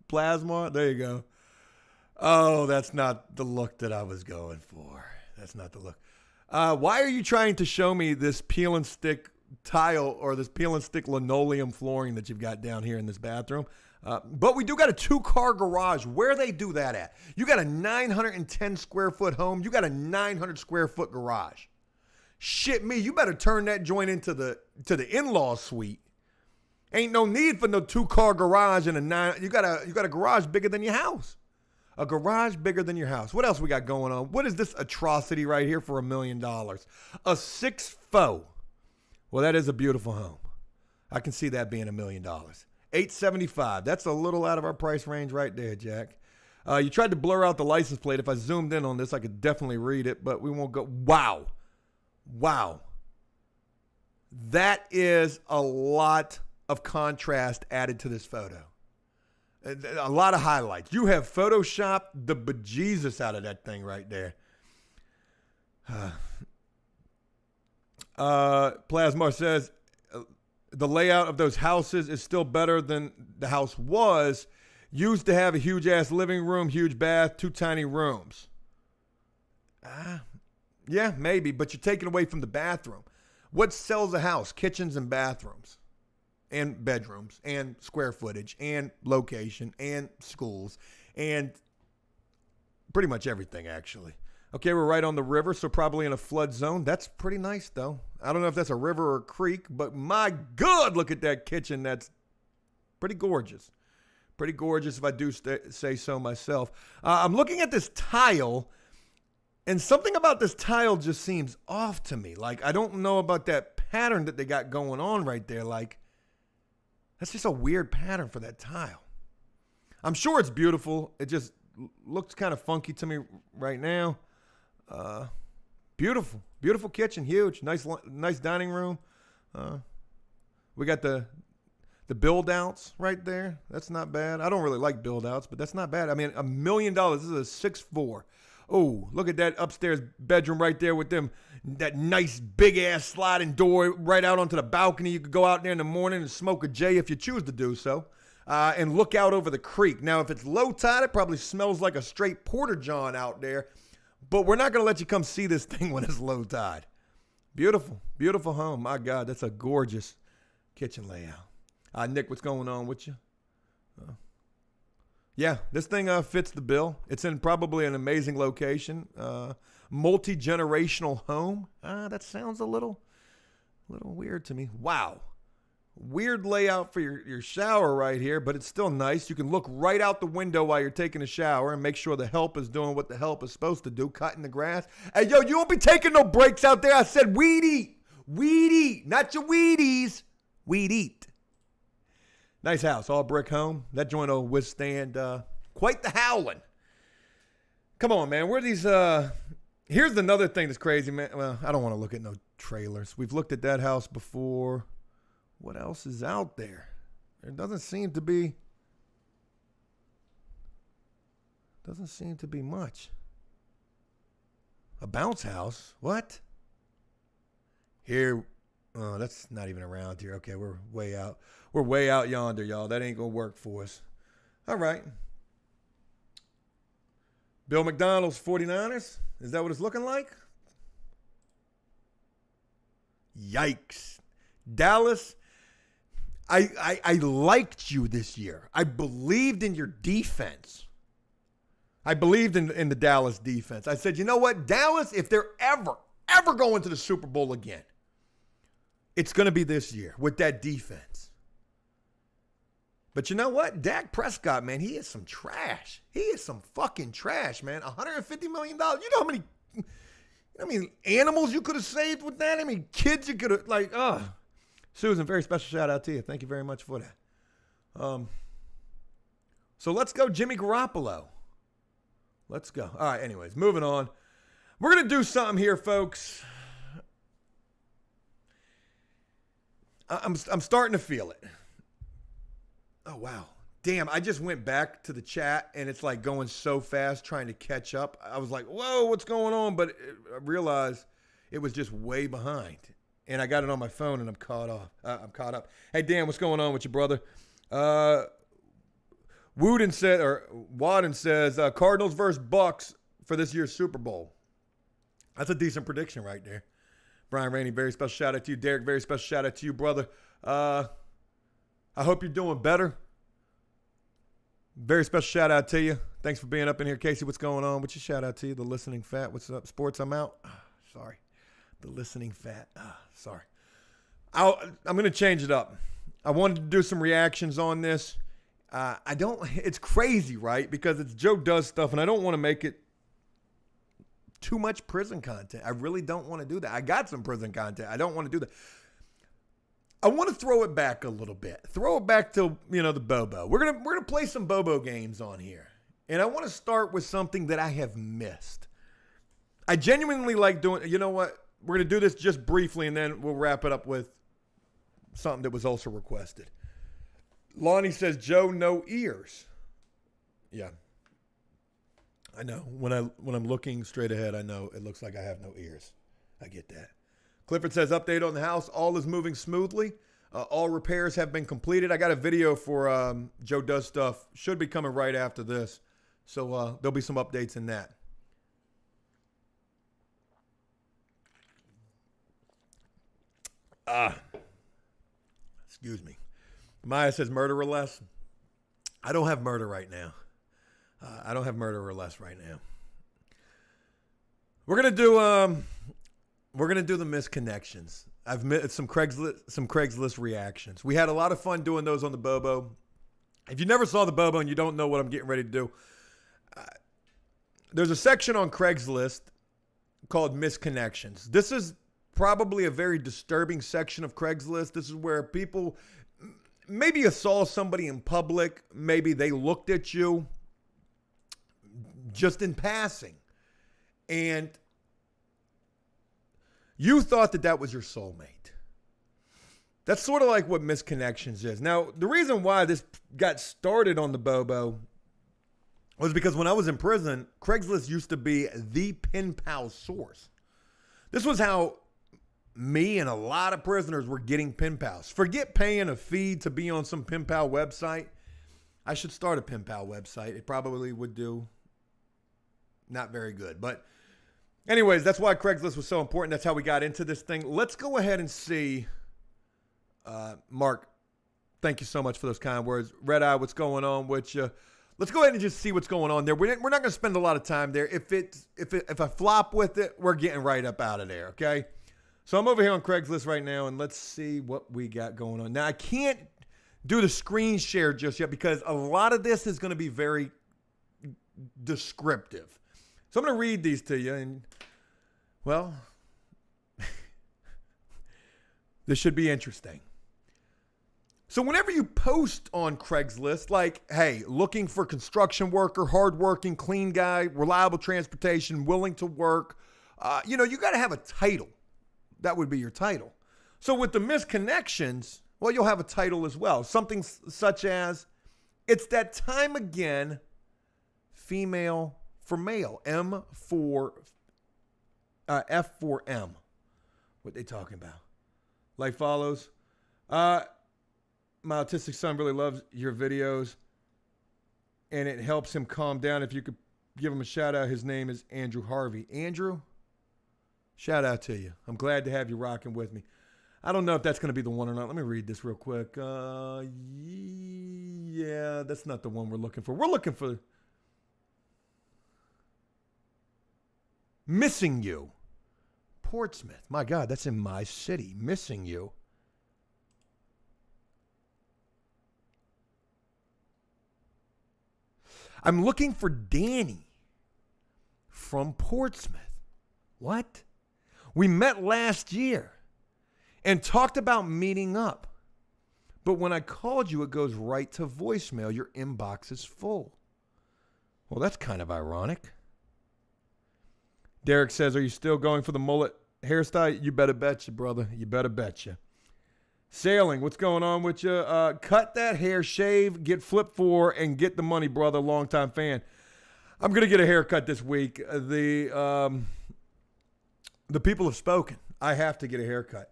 plasma. There you go. Oh, that's not the look that I was going for. That's not the look. Why are you trying to show me this peel and stick tile or this peel and stick linoleum flooring that you've got down here in this bathroom? But we do got a 2-car garage. Where they do that at? You got a 910 square foot home. You got a 900 square foot garage. Shit me, you better turn that joint into the in-law suite. Ain't no need for no 2-car garage and you got a garage bigger than your house. A garage bigger than your house. What else we got going on? What is this atrocity right here for $1 million? A 6 faux. Well, that is a beautiful home. I can see that being $1 million. $875. That's a little out of our price range right there, Jack. You tried to blur out the license plate. If I zoomed in on this, I could definitely read it, but we won't go. Wow. That is a lot of contrast added to this photo. A lot of highlights. You have photoshopped the bejesus out of that thing right there. Plasmar says the layout of those houses is still better than the house was. Used to have a huge ass living room, huge bath, 2 tiny rooms. Yeah, maybe, but you're taking away from the bathroom. What sells a house? Kitchens and bathrooms and bedrooms and square footage and location and schools and pretty much everything, actually. Okay, we're right on the river, so probably in a flood zone. That's pretty nice, though. I don't know if that's a river or a creek, but my God, look at that kitchen. That's pretty gorgeous. Pretty gorgeous, if I do say so myself. I'm looking at this tile, and something about this tile just seems off to me. Like, I don't know about that pattern that they got going on right there. Like, that's just a weird pattern for that tile. I'm sure it's beautiful. It just looks kind of funky to me right now. Beautiful kitchen, huge, nice dining room. We got the build outs right there. That's not bad. I don't really like build outs, but that's not bad. I mean, $1 million. This is a 6'4". Oh, look at that upstairs bedroom right there with that nice big ass sliding door right out onto the balcony. You could go out there in the morning and smoke a J if you choose to do so. And look out over the creek. Now, if it's low tide, it probably smells like a straight porta-john out there. But we're not going to let you come see this thing when it's low tide. Beautiful home. My God, that's a gorgeous kitchen layout. Nick, what's going on with you? Yeah, this thing fits the bill. It's in probably an amazing location. Multi-generational home. That sounds a little weird to me. Wow. Weird layout for your shower right here, but it's still nice. You can look right out the window while you're taking a shower and make sure the help is doing what the help is supposed to do, cutting the grass. Hey, yo, you won't be taking no breaks out there. I said weed eat. Weed eat, not your Wheaties. Weed eat. Nice house, all brick home. That joint will withstand quite the howling. Come on, man. Where are these? Here's another thing that's crazy, man. Well, I don't want to look at no trailers. We've looked at that house before. What else is out there? There doesn't seem to be much. A bounce house? What? Here. Oh, that's not even around here. Okay, we're way out. We're way out yonder, y'all. That ain't going to work for us. All right. Bill McDonald's 49ers? Is that what it's looking like? Yikes. Dallas, I liked you this year. I believed in your defense. I believed in the Dallas defense. I said, you know what? Dallas, if they're ever going to the Super Bowl again, it's going to be this year with that defense. But you know what? Dak Prescott, man, he is some trash. He is some fucking trash, man. $150 million. You know how many, animals you could have saved with that? I mean, kids you could have, Susan, very special shout out to you. Thank you very much for that. So let's go Jimmy Garoppolo. Let's go. All right, anyways, moving on. We're going to do something here, folks. I'm starting to feel it. Oh, wow. Damn, I just went back to the chat, and it's like going so fast trying to catch up. I was like, whoa, what's going on? But I realized it was just way behind. And I got it on my phone, and I'm caught up. Hey, Dan, what's going on with you, brother? Wadden says, Cardinals versus Bucks for this year's Super Bowl. That's a decent prediction right there. Brian Rainey, very special shout out to you. Derek, very special shout out to you, brother. I hope you're doing better. Very special shout out to you. Thanks for being up in here. Casey, what's going on? What's your shout out to you? The Listening Fat. What's up? Sports, I'm out. Sorry. The Listening Fat. Sorry. I'm going to change it up. I wanted to do some reactions on this. It's crazy, right? Because it's Joe Does stuff, and I don't want to make it too much prison content. I really don't want to do that. I got some prison content. I don't want to do that. I want to throw it back a little bit. Throw it back to, the Bobo. We're gonna play some Bobo games on here. And I want to start with something that I have missed. I genuinely like doing, you know what? We're going to do this just briefly, and then we'll wrap it up with something that was also requested. Lonnie says, Joe, no ears. Yeah. I know. When I'm looking straight ahead, I know it looks like I have no ears. I get that. Clifford says, update on the house. All is moving smoothly. All repairs have been completed. I got a video for Joe Does Stuff. Should be coming right after this. So there'll be some updates in that. Excuse me. Maya says, murder or less. I don't have murder right now. I don't have murder or less right now. We're gonna do the misconnections. I've met some Craigslist reactions. We had a lot of fun doing those on the Bobo. If you never saw the Bobo and you don't know what I'm getting ready to do, there's a section on Craigslist called misconnections. This is probably a very disturbing section of Craigslist. This is where people, maybe you saw somebody in public, maybe they looked at you just in passing, and you thought that was your soulmate. That's sort of like what misconnections is. Now, the reason why this got started on the Bobo was because when I was in prison, Craigslist used to be the pen pal source. This was how me and a lot of prisoners were getting pen pals. Forget paying a fee to be on some pen pal website. I should start a pen pal website. It probably would do not very good. But anyways, that's why Craigslist was so important. That's how we got into this thing. Let's go ahead and see. Mark, thank you so much for those kind words. Red Eye, what's going on with you? Let's go ahead and just see what's going on there. We're not going to spend a lot of time there. If I flop with it, we're getting right up out of there, okay? So I'm over here on Craigslist right now, and let's see what we got going on. Now, I can't do the screen share just yet because a lot of this is going to be very descriptive. So I'm going to read these to you, and, well, this should be interesting. So whenever you post on Craigslist, like, hey, looking for construction worker, hardworking, clean guy, reliable transportation, willing to work, you got to have a title. That would be your title. So with the misconnections, well, you'll have a title as well. Something such as, it's that time again, female for male, M for F4M. What they talking about? Like follows. My autistic son really loves your videos, and it helps him calm down. If you could give him a shout out, his name is Andrew Harvey. Andrew, shout out to you. I'm glad to have you rocking with me. I don't know if that's going to be the one or not. Let me read this real quick. Yeah, that's not the one we're looking for. We're looking for Missing You. Portsmouth. My God, that's in my city. Missing You. I'm looking for Danny from Portsmouth. What? We met last year and talked about meeting up. But when I called you, it goes right to voicemail. Your inbox is full. Well, that's kind of ironic. Derek says, are you still going for the mullet hairstyle? You better bet you, brother. You better bet you. Sailing, what's going on with you? Cut that hair, shave, get flip 4, and get the money, brother. Longtime fan. I'm going to get a haircut this week. The people have spoken. I have to get a haircut.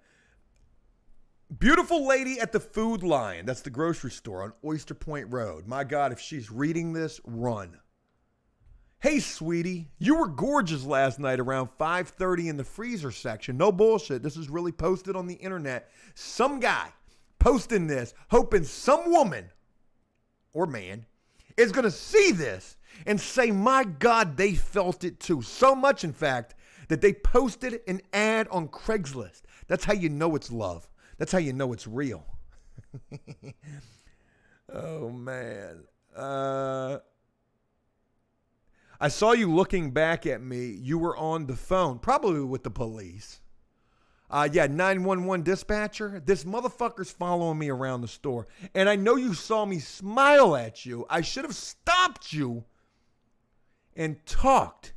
Beautiful lady at the Food Lion. That's the grocery store on Oyster Point Road. My God, if she's reading this, run. Hey, sweetie, you were gorgeous last night around 5:30 in the freezer section. No bullshit. This is really posted on the internet. Some guy posting this, hoping some woman or man is going to see this and say, my God, they felt it too. So much, in fact, that they posted an ad on Craigslist. That's how you know it's love. That's how you know it's real. Oh, man. I saw you looking back at me. You were on the phone, probably with the police. 911 dispatcher. This motherfucker's following me around the store. And I know you saw me smile at you. I should have stopped you and talked.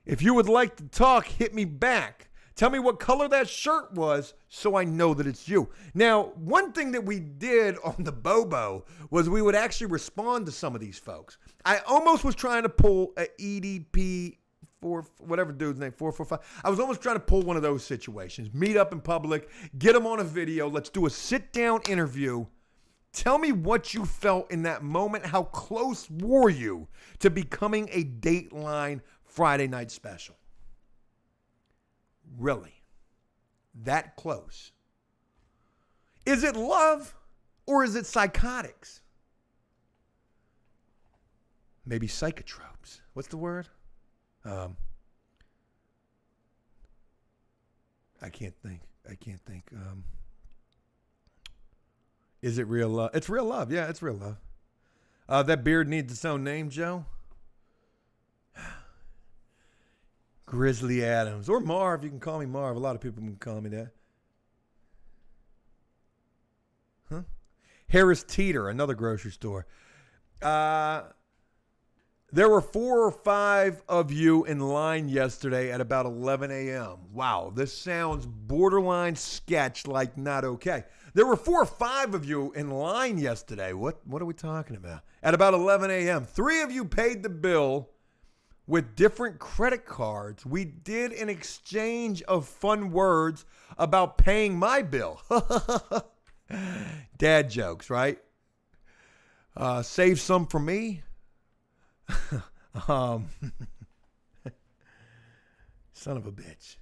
If you would like to talk, hit me back. Tell me what color that shirt was so I know that it's you. Now, one thing that we did on the Bobo was we would actually respond to some of these folks. I almost was trying to pull a EDP, whatever dude's name, 445. I was almost trying to pull one of those situations. Meet up in public, get them on a video. Let's do a sit-down interview. Tell me what you felt in that moment. How close were you to becoming a Dateline Friday night special? Really? That close? Is it love or is it psychotics? Maybe psychotropes. What's the word? I can't think. Is it real love? It's real love. Yeah, it's real love. That beard needs its own name, Joe. Grizzly Adams. Or Marv. You can call me Marv. A lot of people can call me that. Huh? Harris Teeter, another grocery store. There were 4 or 5 of you in line yesterday at about 11 a.m. Wow, this sounds borderline sketch, like not okay. There were 4 or 5 of you in line yesterday. What are we talking about? At about 11 a.m. 3 of you paid the bill with different credit cards. We did an exchange of fun words about paying my bill. Dad jokes, right? Save some for me. Son of a bitch.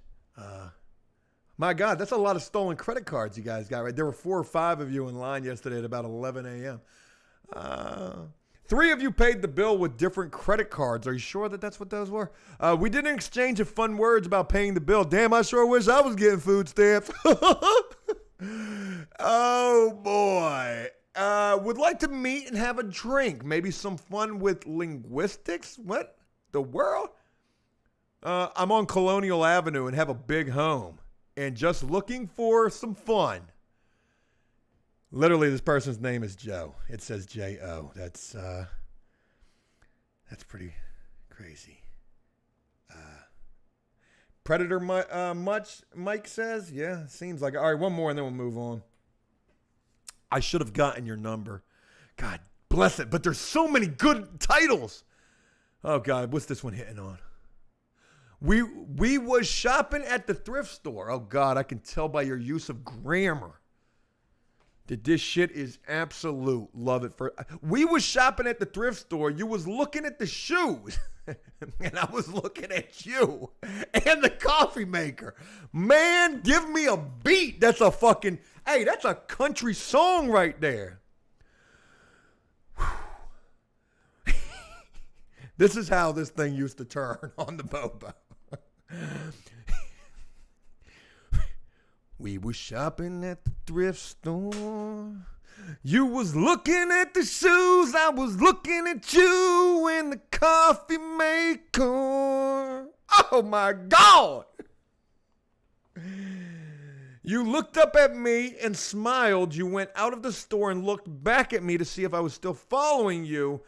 My God, that's a lot of stolen credit cards you guys got, right? There were 4 or 5 of you in line yesterday at about 11 a.m. 3 of you paid the bill with different credit cards. Are you sure that that's what those were? We did an exchange of fun words about paying the bill. Damn, I sure wish I was getting food stamps. Oh, boy. Would like to meet and have a drink. Maybe some fun with linguistics. What? The world? I'm on Colonial Avenue and have a big home. And just looking for some fun. Literally, this person's name is Joe. It says J-O. That's pretty crazy. Predator much, Mike says? Yeah, seems like it. All right, one more and then we'll move on. I should have gotten your number. God bless it. But there's so many good titles. Oh, God. What's this one hitting on? We was shopping at the thrift store. Oh, God, I can tell by your use of grammar that this shit is absolute. Love it. We was shopping at the thrift store. You was looking at the shoes. And I was looking at you and the coffee maker. Man, give me a beat. That's a fucking, hey, that's a country song right there. This is how this thing used to turn on the Bobo. We was shopping at the thrift store. You was looking at the shoes. I was looking at you and the coffee maker. Oh my God. You looked up at me and smiled. You went out of the store and looked back at me to see if I was still following you.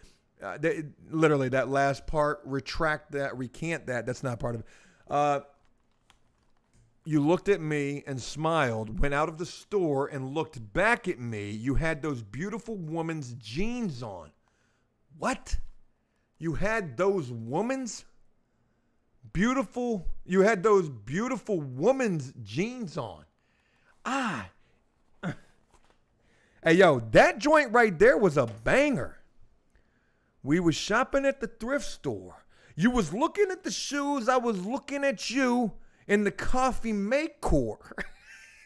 Literally, that last part, recant that. That's not part of it. You looked at me and smiled, went out of the store and looked back at me. You had those beautiful woman's jeans on. What? You had those woman's beautiful, you had those beautiful woman's jeans on. Hey, yo, that joint right there was a banger. We was shopping at the thrift store. You was looking at the shoes. I was looking at you in the coffee maker.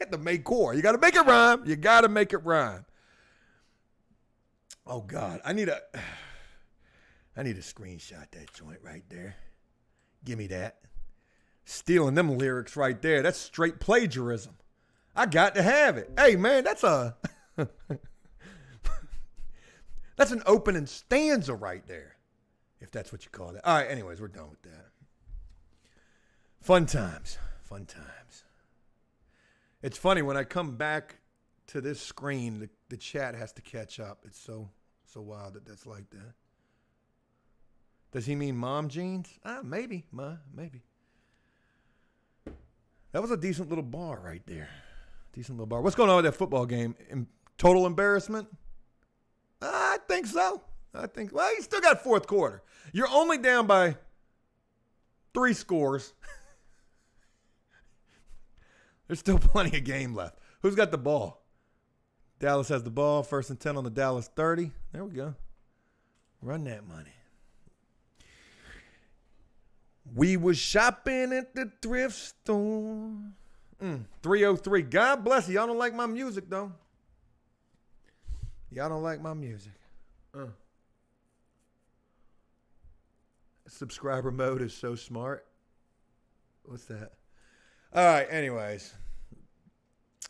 The maker. You got to make it rhyme. You got to make it rhyme. Oh, God. I need a screenshot that joint right there. Give me that. Stealing them lyrics right there. That's straight plagiarism. I got to have it. Hey, man, that's that's an opening stanza right there, if that's what you call it. All right, anyways, we're done with that. Fun times. It's funny, when I come back to this screen, the chat has to catch up. It's so wild that that's like that. Does he mean mom jeans? Maybe, maybe. That was a decent little bar right there. Decent little bar. What's going on with that football game? Total embarrassment? I think so. Well, you still got fourth quarter. You're only down by 3 scores. There's still plenty of game left. Who's got the ball? Dallas has the ball. 1st and 10 on the Dallas 30. There we go. Run that money. We was shopping at the thrift store. 303. God bless you. Y'all don't like my music, though. Y'all don't like my music. Subscriber mode is so smart. What's that? All right, anyways.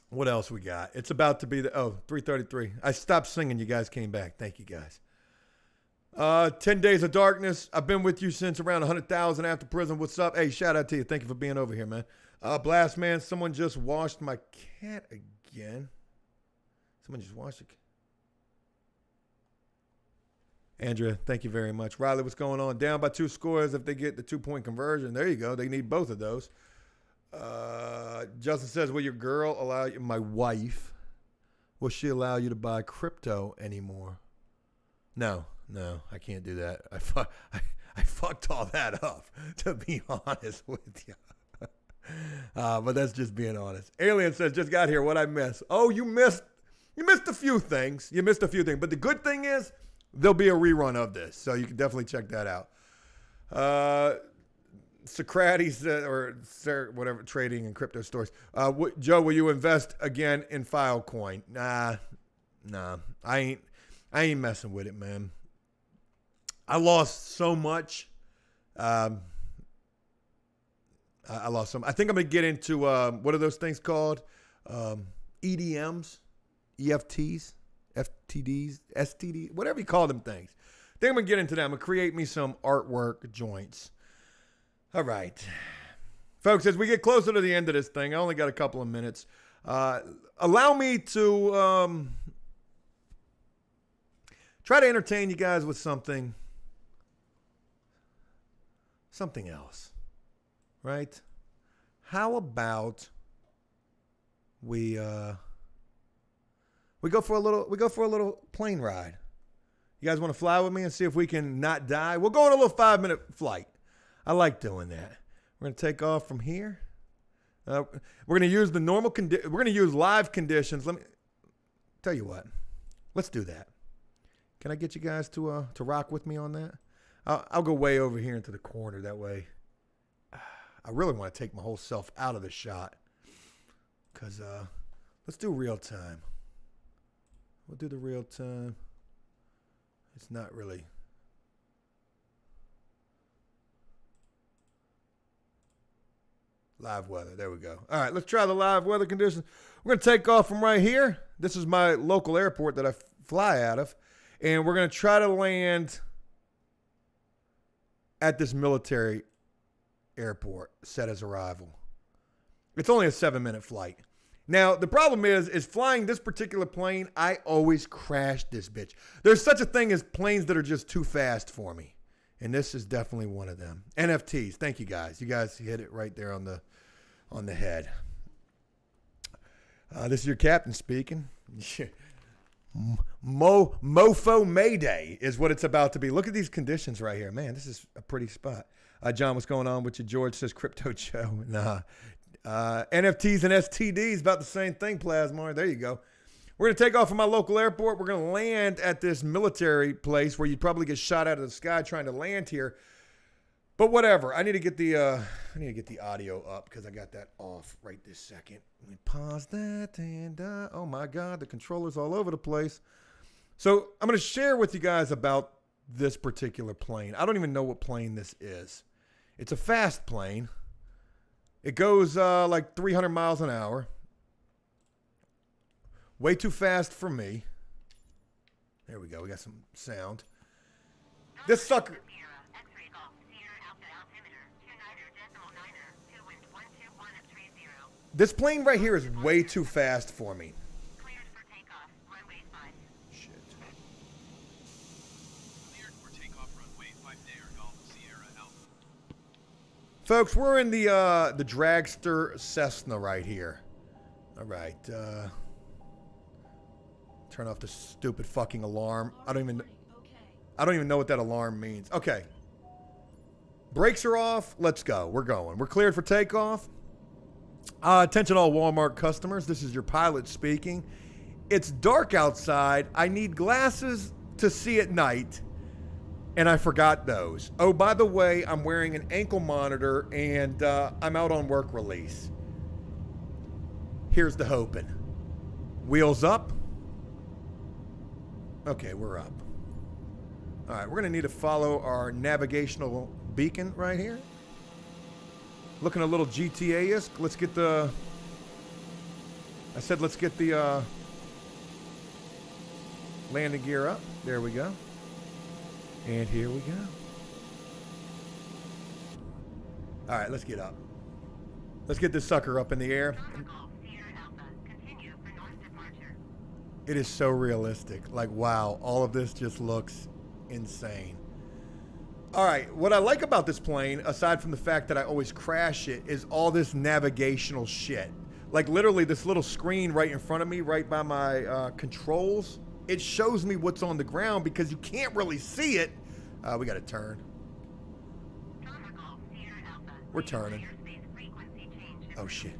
What else we got? It's about to be 3:33. I stopped singing. You guys came back. Thank you, guys. 10 Days of Darkness. I've been with you since around 100,000 after prison. What's up? Hey, shout out to you. Thank you for being over here, man. Blast Man, someone just washed my cat again. Someone just washed it. Andrea, thank you very much. Riley, what's going on? Down by 2 scores if they get the 2-point conversion. There you go. They need both of those. Justin says, will your girl allow you, my wife, will she allow you to buy crypto anymore? No, I can't do that. I fucked all that up, to be honest with you. But that's just being honest. Alien says, just got here. What'd I miss? Oh, you missed a few things. But the good thing is, there'll be a rerun of this, so you can definitely check that out. Socrates or whatever, trading in crypto stores. Joe, will you invest again in Filecoin? Nah, I ain't messing with it, man. I lost so much. I lost some. I think I'm gonna get into what are those things called? EDMs, EFTs. FTDs, STD, whatever you call them things. I think I'm going to get into that. I'm going to create me some artwork joints. All right. Folks, as we get closer to the end of this thing, I only got a couple of minutes. Allow me to try to entertain you guys with something else, right? How about we go for a little plane ride. You guys want to fly with me and see if we can not die? We'll go on a little 5-minute flight. I like doing that. We're going to take off from here. We're going to use the normal we're going to use live conditions. Let me tell you what. Let's do that. Can I get you guys to rock with me on that? I'll go way over here into the corner. That way, I really want to take my whole self out of the shot. Because let's do real time. We'll do the real time. It's not really. Live weather. There we go. All right, let's try the live weather conditions. We're going to take off from right here. This is my local airport that I fly out of. And we're going to try to land at this military airport set as arrival. It's only a 7-minute flight. Now, the problem is flying this particular plane, I always crash this bitch. There's such a thing as planes that are just too fast for me. And this is definitely one of them. NFTs. Thank you, guys. You guys hit it right there on the head. This is your captain speaking. Mofo Mayday is what it's about to be. Look at these conditions right here. Man, this is a pretty spot. John, what's going on with you? George says Crypto Joe. Nah. NFTs and STDs, about the same thing, Plasmar. There you go. We're going to take off from my local airport. We're going to land at this military place where you'd probably get shot out of the sky trying to land here. But whatever. I need to get the audio up because I got that off right this second. Let me pause that and oh my God, the controller's all over the place. So I'm going to share with you guys about this particular plane. I don't even know what plane this is. It's a fast plane. It goes like 300 miles an hour. Way too fast for me. There we go. We got some sound. This sucker. This plane right here is way too fast for me. Shit. Folks, we're in the dragster Cessna right here. All right. Turn off the stupid fucking alarm. I don't even know what that alarm means. Okay. Brakes are off. Let's go. We're going. We're cleared for takeoff. Attention all Walmart customers. This is your pilot speaking. It's dark outside. I need glasses to see at night. And I forgot those. Oh, by the way, I'm wearing an ankle monitor and I'm out on work release. Here's the hoping. Wheels up. Okay, we're up. All right, we're going to need to follow our navigational beacon right here. Looking a little GTA-esque. Let's get the... I said let's get the landing gear up. There we go. And here we go. All right, let's get up. Let's get this sucker up in the air. It is so realistic. Like, wow, all of this just looks insane. All right, what I like about this plane, aside from the fact that I always crash it, is all this navigational shit. Like, literally, this little screen right in front of me, right by my controls, it shows me what's on the ground because you can't really see it. We got to turn. We're turning. Oh, shit.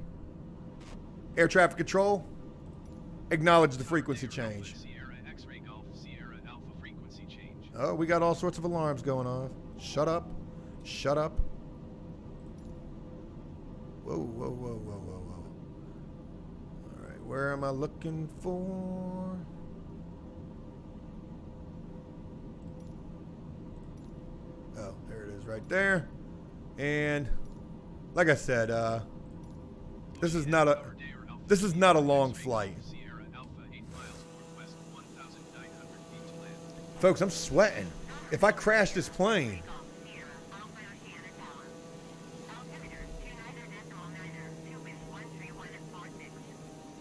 Air traffic control. Acknowledge the frequency change. Oh, we got all sorts of alarms going off. Shut up. Shut up. Whoa, whoa, whoa, whoa, whoa, whoa. All right, where am I looking for? Oh, there it is right there. And like I said, this is not a long flight. Folks, I'm sweating. If I crash this plane.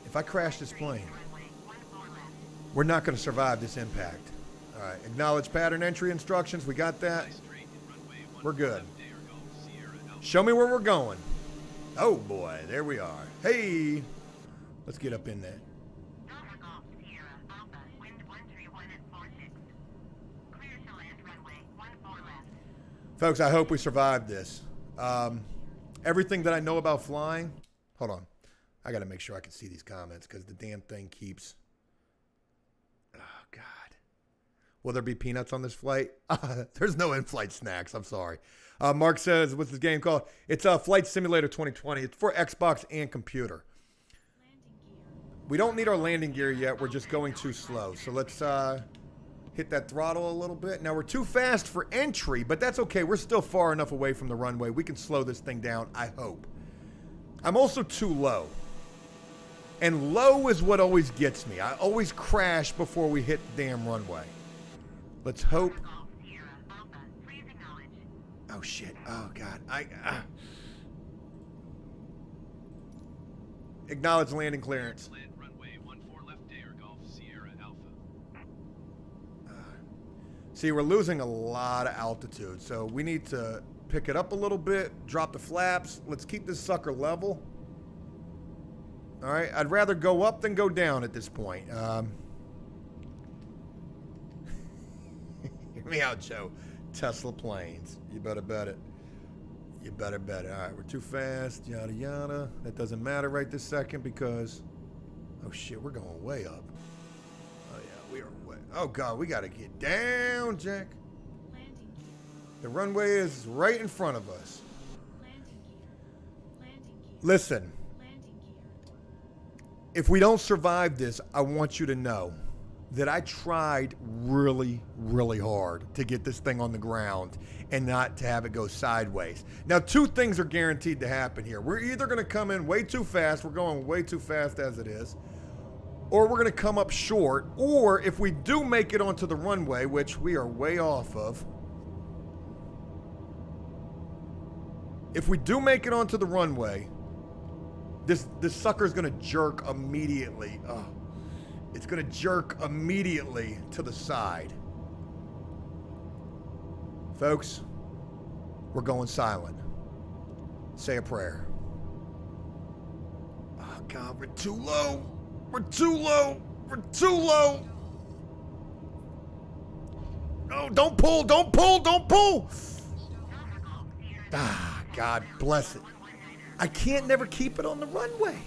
If I crash this plane, we're not going to survive this impact. All right, acknowledge pattern entry instructions. We got that. We're good. Show me where we're going. Oh boy, there we are. Hey, let's get up in there. Folks, I hope we survived this. everything that I know about flying. Hold on. I got to make sure I can see these comments because the damn thing keeps. Oh, God. Will there be peanuts on this flight? There's no in-flight snacks. I'm sorry. Mark says, what's this game called? It's Flight Simulator 2020. It's for Xbox and computer. We don't need our landing gear yet. We're just going too slow. So let's hit that throttle a little bit. Now, we're too fast for entry, but that's okay. We're still far enough away from the runway. We can slow this thing down, I hope. I'm also too low. And low is what always gets me. I always crash before we hit the damn runway. Let's hope. Oh, shit. Oh, God. Acknowledge landing clearance. See, we're losing a lot of altitude, so we need to pick it up a little bit, drop the flaps. Let's keep this sucker level. All right, I'd rather go up than go down at this point. Hear me out, Joe. Tesla planes. You better bet it. You better bet it. All right, we're too fast, yada, yada. That doesn't matter right this second because... Oh, shit, we're going way up. Oh, yeah, we are way... Oh, God, we got to get down, Jack. The runway is right in front of us. Listen. If we don't survive this, I want you to know that I tried really, really hard to get this thing on the ground and not to have it go sideways. Now, two things are guaranteed to happen here. We're either going to come in way too fast, we're going way too fast as it is, or we're going to come up short, or if we do make it onto the runway, which we are way off of, if we do make it onto the runway, this sucker's going to jerk immediately. Oh, it's going to jerk immediately to the side. Folks, we're going silent. Say a prayer. Oh, God, we're too low. We're too low. We're too low. Oh, don't pull. Don't pull. Don't pull. Ah, God bless it. I can't never keep it on the runway.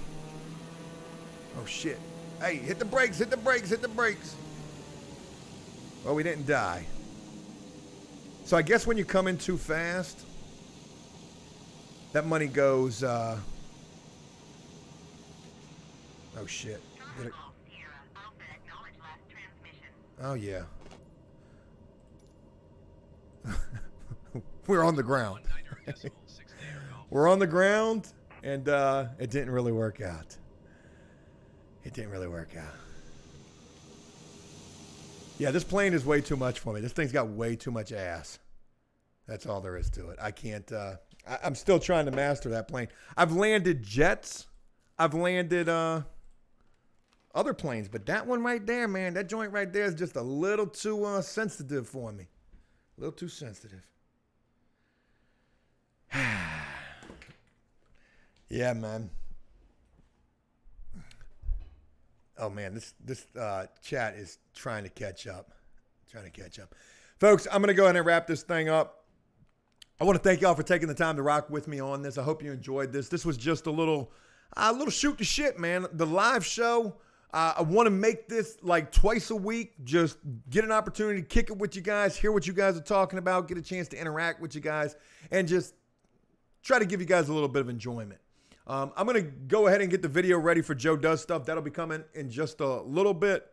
Oh, shit. Hey, hit the brakes, hit the brakes, hit the brakes. Well, we didn't die. So I guess when you come in too fast, that money goes, oh, shit. Oh, yeah. We're on the ground. We're on the ground, and it didn't really work out. It didn't really work out. Yeah, this plane is way too much for me. This thing's got way too much ass. That's all there is to it. I can't, I'm still trying to master that plane. I've landed jets. I've landed other planes, but that one right there, man, that joint right there is just a little too sensitive for me. A little too sensitive. Yeah, man. Oh, man, this chat is trying to catch up. Folks, I'm going to go ahead and wrap this thing up. I want to thank y'all for taking the time to rock with me on this. I hope you enjoyed this. This was just a little shoot the shit, man. The live show, I want to make this like twice a week. Just get an opportunity to kick it with you guys, hear what you guys are talking about, get a chance to interact with you guys, and just try to give you guys a little bit of enjoyment. I'm going to go ahead and get the video ready for Joe Does Stuff. That'll be coming in just a little bit.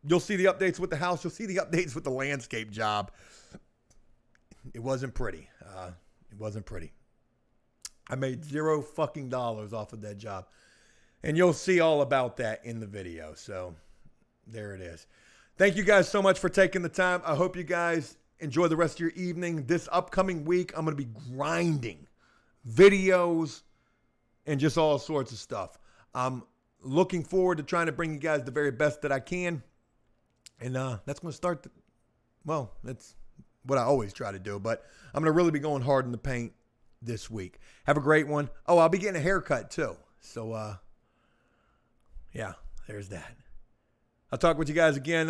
You'll see the updates with the house. You'll see the updates with the landscape job. It wasn't pretty. It wasn't pretty. I made $0 fucking off of that job. And you'll see all about that in the video. So there it is. Thank you guys so much for taking the time. I hope you guys enjoy the rest of your evening. This upcoming week, I'm going to be grinding videos and just all sorts of stuff. I'm looking forward to trying to bring you guys the very best that I can. And that's going to start, that's what I always try to do. But I'm going to really be going hard in the paint this week. Have a great one. Oh, I'll be getting a haircut too. So, yeah, there's that. I'll talk with you guys again.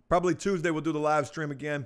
Probably Tuesday we'll do the live stream again.